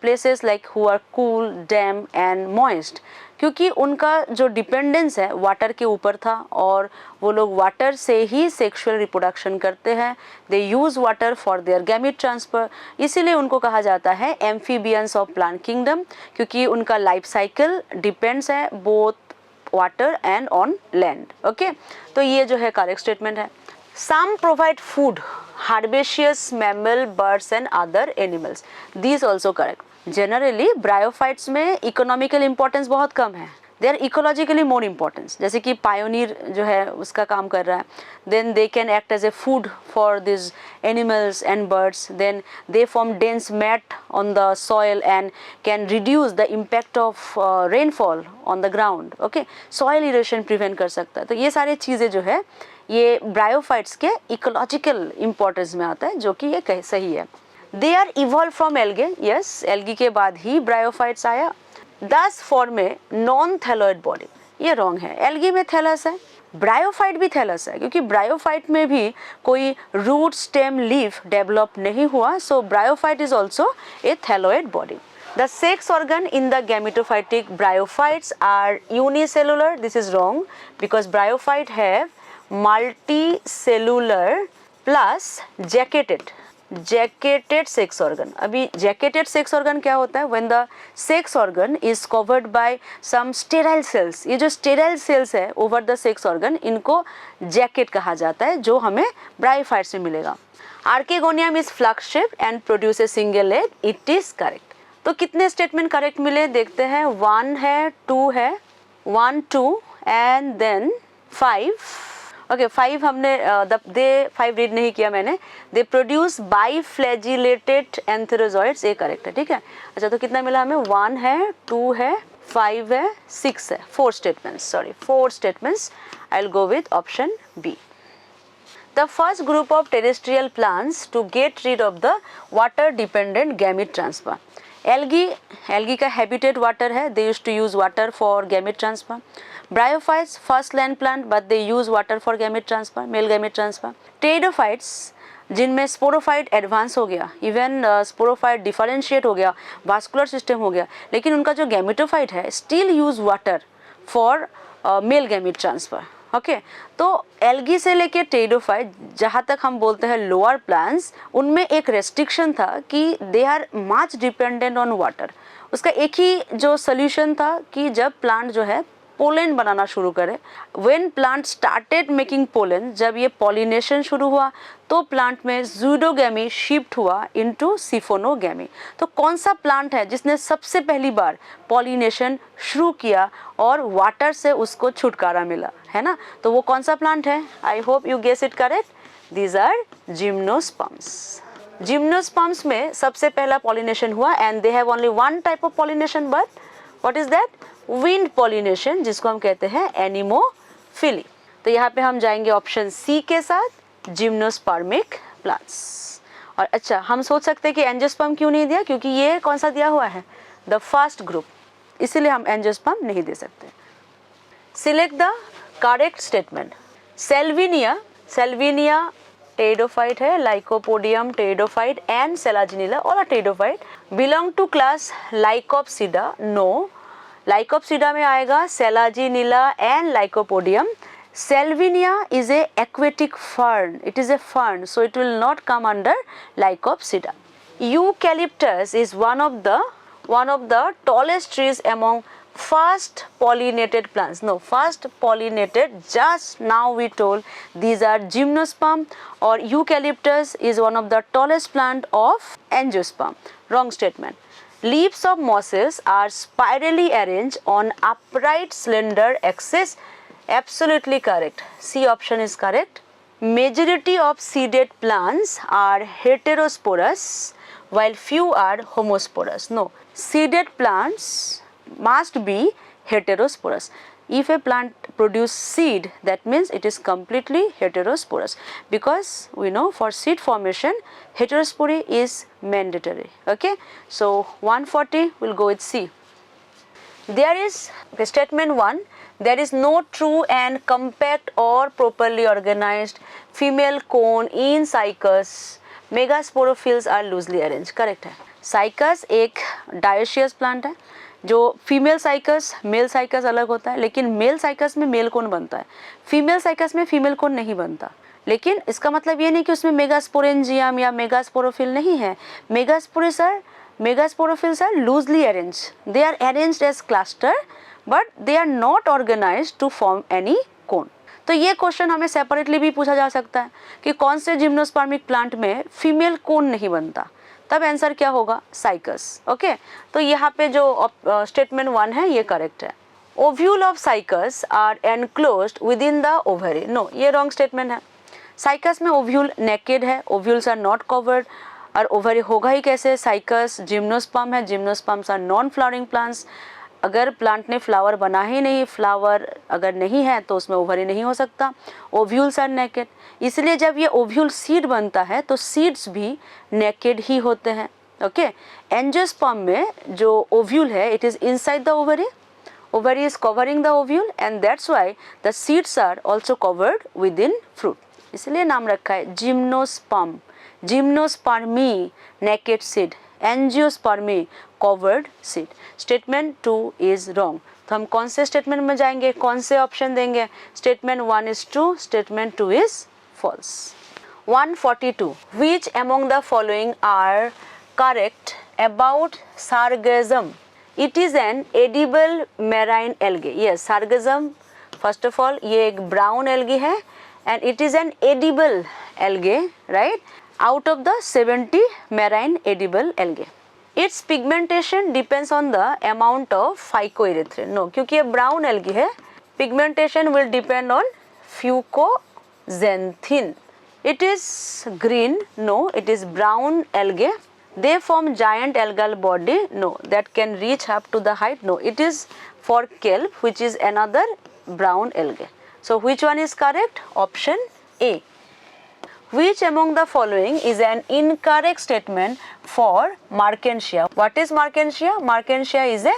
places like who are cool, damp and moist. क्योंकि उनका जो dependence है water के ऊपर था और वो लोग वाटर से ही सेक्सुअल रिप्रोडक्शन करते हैं, they use water for their gamete transfer, इसीलिए उनको कहा जाता है एम्फीबियंस ऑफ प्लांट किंगडम, क्योंकि उनका लाइफ साइकिल डिपेंड्स है both water and on land. Okay, तो ये जो है करेक्ट स्टेटमेंट है। Some provide food, herbaceous mammal, birds and other animals, these also correct. Generally bryophytes में इकोनॉमिकल इम्पोर्टेंस बहुत कम है, they are ecologically more importance, जैसे कि पायोनियर जो है उसका काम कर रहा है, then they can act as a food for this animals and birds, then they form dense mat on the soil and can reduce the impact of rainfall on the ground. Okay, soil erosion prevent कर सकता है। तो ये सारी चीज़ें जो है ये ब्रायोफाइट्स के इकोलॉजिकल इम्पोर्टेंस में आता है, जो कि ये सही है। They are evolve from algae, yes, algae के बाद ही ब्रायोफाइट्स आया। 10 फॉर्म में नॉन थैलोइड बॉडी, ये रॉन्ग है। एल्गी में थैलस है, ब्रायोफाइट भी थैलस है, क्योंकि ब्रायोफाइट में भी कोई रूट स्टेम लीफ डेवलप नहीं हुआ, so bryophyte is also a thalloid body. The sex organ in the gametophytic bryophytes are unicellular. This is wrong because bryophyte have multicellular plus jacketed sex organ. अभी jacketed sex organ क्या होता है? When the sex organ is covered by some sterile cells. ये जो sterile cells है over the sex organ, इनको jacket कहा जाता है, जो हमें bryophytes में मिलेगा। Archegonium is flux shaped and produces single egg. It is correct. तो कितने स्टेटमेंट करेक्ट मिले देखते हैं। 1 है, 2 है, 1 2 एंड देन 5। ओके, 5 हमने दे 5 रीड नहीं किया मैंने। दे प्रोड्यूस बाइफ्लैजिलेटेड एंथेरोजॉइड्स, ये करेक्ट है, ठीक है। अच्छा, तो कितना मिला हमें? 1 है, 2 है, 5 है, 6 है, 4 statements, sorry 4 statements. I will go with option B. The first group of terrestrial plants to get rid of the water dependent gamete transfer. Algae का habitat water है, they used to use water for gamete transfer. Bryophytes first land plant but they use water for gamete transfer, male gamete transfer. Pteridophytes जिनमें sporophyte advance हो गया, even sporophyte differentiate हो गया, vascular system हो गया, लेकिन उनका जो गैमेटोफाइट है still use water for male gamete transfer. Okay, तो एल्गी से लेके टेरिडोफाइट जहाँ तक हम बोलते हैं लोअर प्लांट्स, उनमें एक रेस्ट्रिक्शन था कि they are much dependent on water. उसका एक ही जो सोल्यूशन था कि जब प्लांट जो है पोलन बनाना शुरू करे, when plant started making pollen, जब ये पॉलिनेशन शुरू हुआ तो प्लांट में ज़ूडोगैमी शिफ्ट हुआ इनटू सिफोनोगैमी। तो कौन सा प्लांट है जिसने सबसे पहली बार पॉलिनेशन शुरू किया और वाटर से उसको छुटकारा मिला, है ना? तो वो कौन सा प्लांट है? I hope you guess it correct. These are gymnosperms. Gymnosperms में सबसे पहला पॉलिनेशन हुआ and they have only one type of pollination, but what is that? Wind pollination, जिसको हम कहते हैं एनिमोफिली। तो यहाँ पे हम जाएंगे ऑप्शन सी के साथ, जिम्नोस्पर्मिक प्लांट्स। और अच्छा, हम सोच सकते हैं कि एंजियोस्पर्म क्यों नहीं दिया, क्योंकि ये कौन सा दिया हुआ है? द फर्स्ट ग्रुप, इसीलिए हम एंजियोस्पर्म नहीं दे सकते। Select the correct statement. Salvinia pteridophyte है, Lycopodium pteridophyte and Selaginella all are pteridophyte, belong to class Lycopsida. No, Lycopsida में आएगा Selaginella and Lycopodium. Salvinia is a aquatic fern. It is a fern, so it will not come under Lycopsida. Eucalyptus is one of the tallest trees among first pollinated plants. No, first pollinated. Just now we told these are gymnosperm, or eucalyptus is one of the tallest plant of angiosperm. Wrong statement. Leaves of mosses are spirally arranged on upright slender axis. Absolutely correct. C option is correct. Majority of seeded plants are heterosporous, while few are homosporous. No, seeded plants must be heterosporous. If a plant produce seed, that means it is completely heterosporous, because we know for seed formation heterospory is mandatory. Okay, so 140 will go with C. There is statement 1, there is no true and compact or properly organized female cone in cycas. Megasporophylls are loosely arrange. Correct है. Cycas एक dioecious plant है. जो female cycas mail cycas अलग होता है, लेकिन mail cycas में male cone बनता है, फीमेल साइकस में फीमेल कोन नहीं बनता. लेकिन इसका मतलब ये नहीं कि उसमें मेगास्पोरेंजियम या मेगास्पोरोफिल नहीं है. Megasporophylls are loosely arrange. They are arranged as cluster but they are not organised to form any cone. तो ये क्वेश्चन हमें सेपरेटली भी पूछा जा सकता है कि कौन से जिम्नोस्पर्मिक प्लांट में फीमेल कोन नहीं बनता, तब आंसर क्या होगा? साइकस. ओके, तो यहाँ पे जो स्टेटमेंट 1 है ये करेक्ट है. Ovule of Cycas are enclosed within the ovary. No, ये रॉन्ग स्टेटमेंट है. साइकस में ओव्यूल नेकेड है, ओव्यूल्स आर नॉट कवर्ड. और ओवरी होगा ही कैसे? साइकस जिम्नोस्पर्म है, gymnosperms are non flowering plants. अगर प्लांट ने फ्लावर बना ही नहीं, फ्लावर अगर नहीं है तो उसमें ओवरी नहीं हो सकता. Ovules are naked. इसलिए जब ये ओव्यूल सीड बनता है तो सीड्स भी नेकेड ही होते हैं. ओके, एंजियोस्पर्म में जो ओव्यूल है it is inside the ovary. Ovary is covering the ovule and that's why the seeds are also covered within fruit. इसलिए नाम रखा है gymnosperm. Gymnospermy naked seed, angiospermy covered seed. Statement 2 is wrong. तो हम कौन से statement में जाएंगे, कौन से ऑप्शन देंगे? Statement 1 is true, statement 2 is false. 142. Which among the following are correct about sargassum? It is an edible marine algae. Yes, sargassum first of all ये एक brown algae है and it is an edible algae, right? Out of the 70 marine edible algae. Its pigmentation depends on the amount of phycoerythrin. No, क्योंकि ये brown algae है, pigmentation will depend on fucoxanthin. It is green. No, it is brown algae. They form giant algal body. No, that can reach up to the height. No, it is for kelp, which is another brown algae. So which one is correct? Option A. Which among the following is an incorrect statement for Mertensia? What is Mertensia? Mertensia is a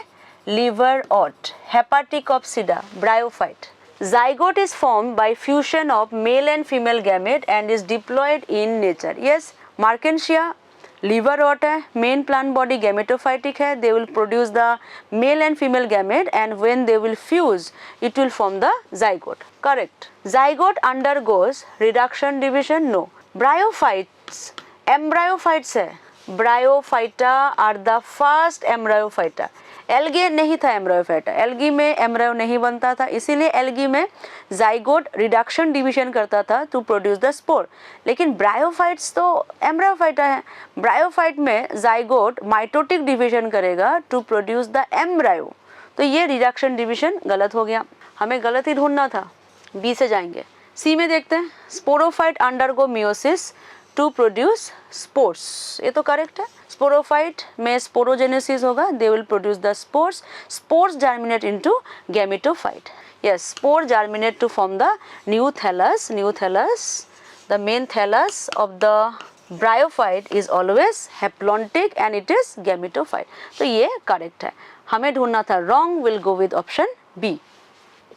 liverwort, Hepaticopsida, bryophyte. Zygote is formed by fusion of male and female gamete and is diploid in nature. Yes, Mertensia liverwort है, main plant body gametophytic है, they will produce the male and female gamete and when they will fuse it will form the zygote. Correct. Zygote undergoes reduction division. No. Bryophytes embryophytes है. Bryophyta are the first embryophyta. Algae नहीं था एम्ब्रायोफाइटा, algae में embryo नहीं बनता था, इसीलिए algae में zygote reduction division करता था टू प्रोड्यूस द स्पोर. लेकिन ब्रायोफाइट्स तो एम्ब्रायोफाइटा है, ब्रायोफाइट में जाइगोट माइटोटिक डिवीजन करेगा टू प्रोड्यूस द एम्ब्रायो. तो ये रिडक्शन डिवीजन गलत हो गया, हमें गलत ही ढूंढना था. बी से जाएंगे, सी में देखते हैं. Sporophyte undergo meiosis to produce spores. ये तो करेक्ट है. स्पोरोफाइट में स्पोरोजेनेसिस होगा, they will produce the spores. Spores germinate into gametophyte. Yes, spore germinate to form the new thallus. New thallus, the main thallus of the bryophyte is always haplontic and it is gametophyte. तो ये correct है, हमें ढूंढना था wrong. Will go with option B.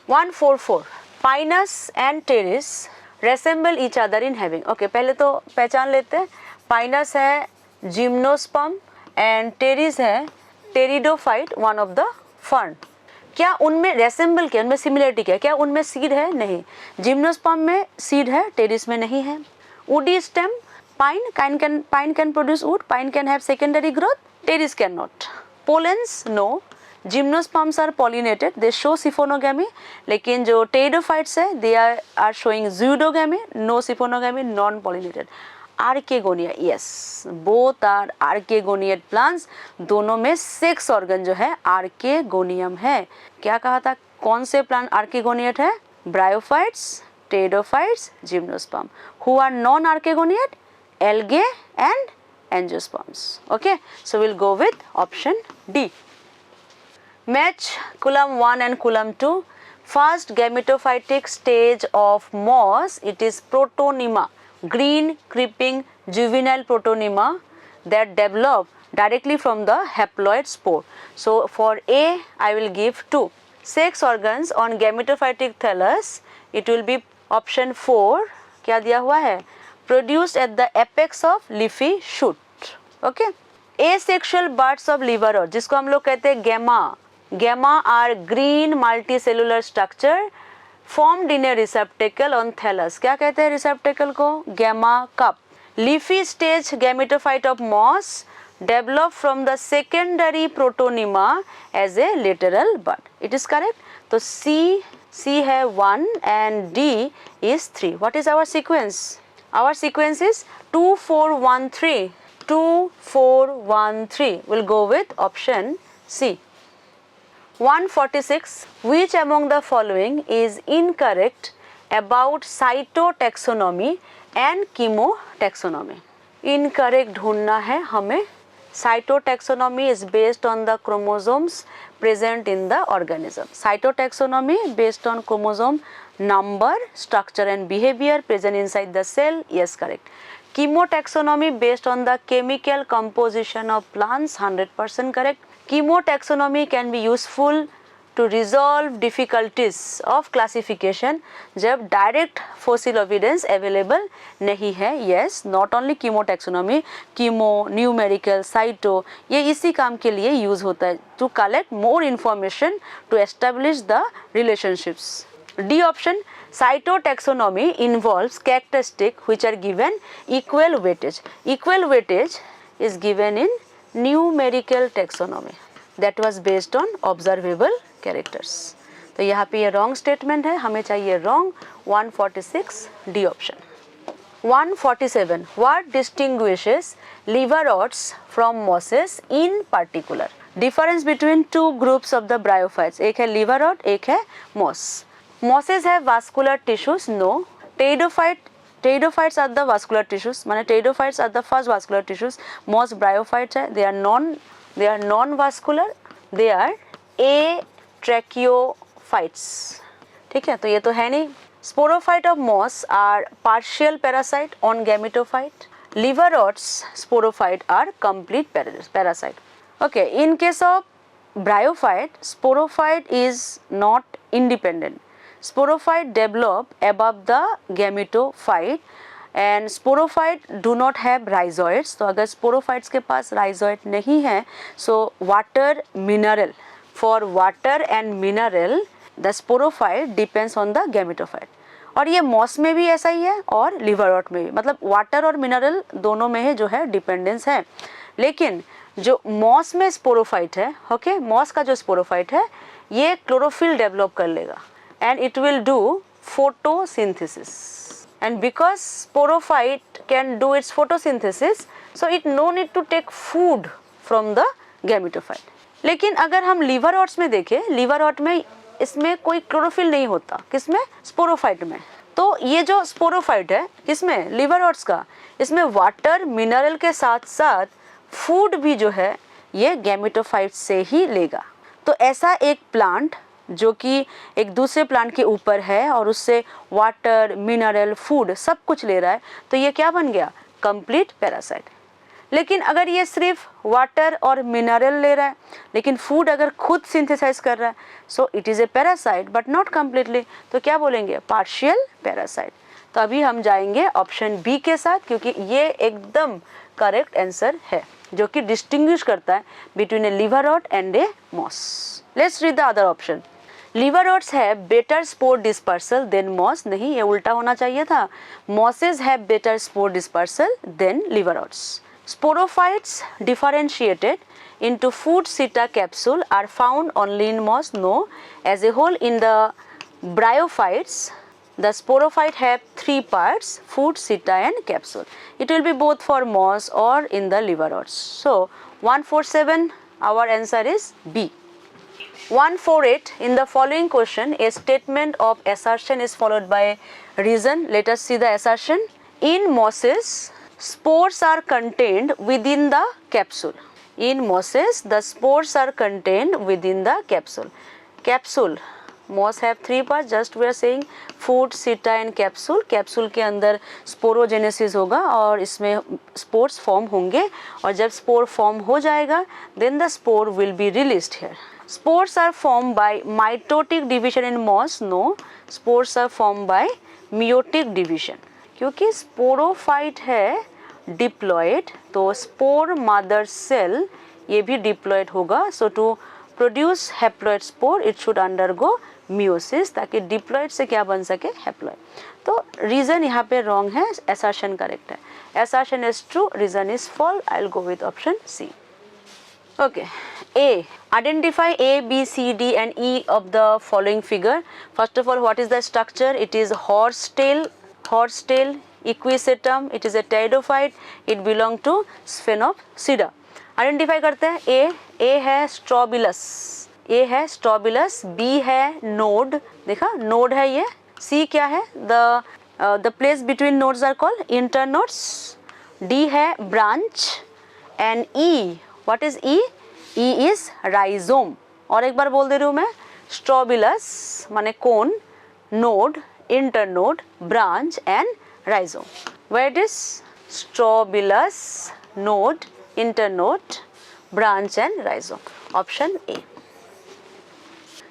144. Pinus and Pteris resemble each other in having. Okay, पहले तो पहचान लेते हैं. पाइनस है जिम्नोस्पर्म एंड टेरिस है pteridophyte, one of the fern. क्या उनमें रेसेंबल, क्या उनमें सिमिलरिटी, क्या उनमें सीड है? नहीं. जिम्नोस्पर्म में सीड है, टेरिस में नहीं है. Woody stem, pine can produce wood, pine can have secondary growth, Pteris can not. Pollens, no. Gymnosperms are pollinated, they show siphonogamy. लेकिन जो टेरिडोफाइट्स है they are showing zoidogamy, no siphonogamy, non pollinated. Archegonia, yes, both are archegoniate plants. दोनों में sex organ जो है archegonium है. क्या कहा था, कौन से प्लांट आर्केगोनियट है? Bryophytes, pteridophytes, gymnosperm. Who are non archegoniate? Algae and angiosperms. Okay, so we'll go with option D. Match column 1 and column 2. First gametophytic stage of moss, it is protonema, green creeping juvenile protonema that develop directly from the haploid spore. So for A, I will give 2. Sex organs on gametophytic thallus, it will be option 4. क्या दिया हुआ है? Produced at the apex of leafy shoot. Okay. Asexual buds of liver rot, जिसको हम लोग कहते हैं gamma. Gamma are green multicellular structure formed in a receptacle on thallus. क्या कहते हैं receptacle को? Gamma cup. Leafy stage gametophyte of moss develop from the secondary protonema as a lateral bud. It is correct. तो C है 1 and D is 3. What is our sequence? Our sequence is 2, 4, 1, 3. 2, 4, 1, 3. We'll go with option C. 146. Which among the following is incorrect about cytotaxonomy and chemotaxonomy? Incorrect ढूंढना है हमें. Cytotaxonomy is based on the chromosomes present in the organism. Cytotaxonomy based on chromosome number, structure and behavior present inside the cell. Yes, correct. Chemotaxonomy based on the chemical composition of plants. 100% correct. Chemotaxonomy can be useful to resolve difficulties of classification जब direct fossil evidence available नहीं है. Yes, not only chemotaxonomy, chemo, numerical, cyto, ये इसी काम के लिए use होता है to collect more information to establish the relationships. D option, cytotaxonomy involves characteristics which are given equal weightage. Equal weightage is given in numerical taxonomy that was based on observable characters. तो यहाँ पे ये wrong statement है, हमें चाहिए wrong. 146 D option. 147. What distinguishes liver rots from mosses in particular? Difference between two groups of the bryophytes. एक है liver rot, एक है moss. Mosses have vascular tissues? No. Pteridophytes are the vascular tissues. माने pteridophytes are the first vascular tissues. Moss bryophytes है, they are non-vascular. They are atracheophytes. ठीक है, तो ये तो है नहीं. Sporophyte of moss are partial parasite on gametophyte. Liver rots sporophyte are complete parasite. Okay, in case of bryophyte, sporophyte is not independent. Sporophyte develop above the gametophyte and sporophyte do not have rhizoids. तो अगर sporophytes के पास rhizoid नहीं है, so water mineral, for water and mineral the sporophyte depends on the gametophyte. और ये moss में भी ऐसा ही है और लिवर रॉट में भी, मतलब वाटर और मिनरल दोनों में है जो है डिपेंडेंस है. लेकिन जो मॉस में स्पोरोफाइट है, ओके, मॉस का जो स्पोरोफाइट है ये क्लोरोफिल डेवलप कर लेगा and it will do photosynthesis, and because sporophyte can do its photosynthesis, so it no need to take food from the gametophyte. लेकिन अगर हम लिवर रॉट्स में देखें, लिवर रॉट में इसमें कोई क्लोरोफिल नहीं होता. किसमें? स्पोरोफाइट में. तो ये जो स्पोरोफाइट है किसमें? लिवर रॉट्स का. इसमें वाटर मिनरल के साथ साथ फूड भी जो है ये गैमेटोफाइट से ही लेगा. तो ऐसा एक प्लांट जो कि एक दूसरे प्लांट के ऊपर है और उससे वाटर मिनरल फूड सब कुछ ले रहा है, तो ये क्या बन गया? Complete parasite. लेकिन अगर ये सिर्फ वाटर और मिनरल ले रहा है लेकिन फूड अगर खुद सिंथेसाइज कर रहा है, so it is A parasite but not completely. तो क्या बोलेंगे? Partial parasite. तो अभी हम जाएंगे ऑप्शन बी के साथ क्योंकि ये एकदम करेक्ट आंसर है जो कि डिस्टिंग्विश करता है between a liverwort and a moss. Let's read the other option. Liverwort have better spore dispersal than moss. नहीं, ये उल्टा होना चाहिए था. Mosses have better spore dispersal than liverwort. Sporophytes differentiated into food seta capsule are found only in moss. No, as a whole in the bryophytes, the sporophyte have three parts: food, seta, and capsule. It will be both for moss or in the liver rots. So 147, our answer is B. 148, in the following question, a statement of assertion is followed by reason. Let us see the assertion. In mosses, spores are contained within the capsule. In mosses, the spores are contained within the capsule. Capsule, moss have three parts. Just we are saying food, seta and capsule. Capsule के अंदर sporogenesis होगा और इसमें spores form होंगे और जब spore form हो जाएगा, then the spore will be released here. Spores are formed by mitotic division in moss. No, spores are formed by meiotic division. क्योंकि स्पोरोफाइट है डिप्लॉयड, तो स्पोर मदर सेल ये भी डिप्लॉयड होगा. So to produce haploid spore it should undergo meiosis, ताकि diploid से क्या बन सके, हैप्लॉयड. तो रीजन यहाँ पे रॉन्ग है, असर्शन करेक्ट है. Assertion is true, reason is false. I will go with option C. Okay, A. Identify A, B, C, D and E of the following figure. First of all, what is the structure? It is horsetail, equisetum. It is a pteridophyte. It belong to Sphenopsida. Identify करते हैं. A है Strobilus. A है Strobilus. B है node. देखा, node है ये. C क्या है? The place between nodes are called internodes. D है branch and E. What is E? E is rhizome. और एक बार बोल दे रही हूँ मैं, Strobilus माने कोन, node, internode, branch and rhizome. Where it is? Strobilus, node, internode, branch and rhizome. Option A.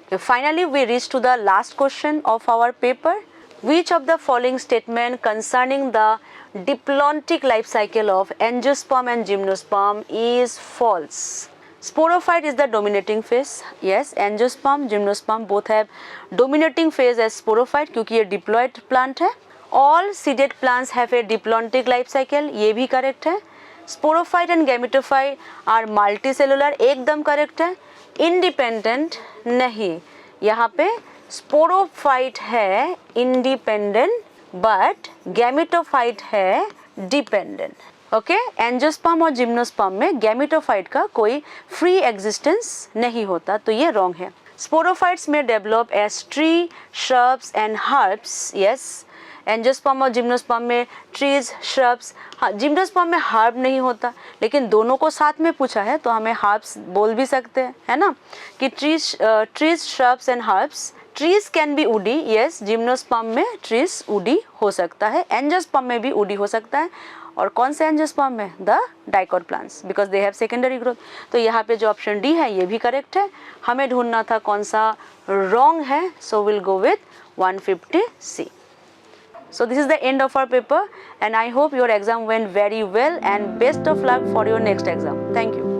Okay, finally, we reach to the last question of our paper. Which of the following statement concerning the diplontic life cycle of angiosperm and gymnosperm is false? Sporophyte is the dominating phase. Yes, angiosperm, gymnosperm both have dominating phase as sporophyte क्योंकि ये diploid plant है. All seeded plants have a diplontic life cycle. ये भी correct है. Sporophyte and gametophyte are multicellular. एकदम correct है. Independent नहीं. यहाँ पे स्पोरोफाइट है इंडिपेंडेंट बट गैमेटोफाइट है डिपेंडेंट. ओके, एंजियोस्पर्म और जिम्नोस्पर्म में गैमेटोफाइट का कोई फ्री एग्जिस्टेंस नहीं होता, तो ये रॉन्ग है. स्पोरोफाइट्स में develop as tree, shrubs and herbs. Yes, angiosperm और जिम्नोस्पर्म में ट्रीज, श्रब्स. हाँ, जिम्नोस्पर्म में हर्ब नहीं होता, लेकिन दोनों को साथ में पूछा है तो हमें हर्ब्स बोल भी सकते हैं, है ना, कि trees, shrubs and herbs. Trees can be woody. Yes, gymnosperm में ट्रीज वुडी हो सकता है, एंजियोस्पर्म में भी वुडी हो सकता है. और कौन से एंजियोस्पर्म में? The dicot plants, because they have secondary growth. तो यहाँ पे जो ऑप्शन डी है ये भी करेक्ट है. हमें ढूंढना था कौन सा रॉन्ग है, सो will go with 150C. So this is the end of our paper and I hope your exam went very well and best of luck for your next exam. Thank you.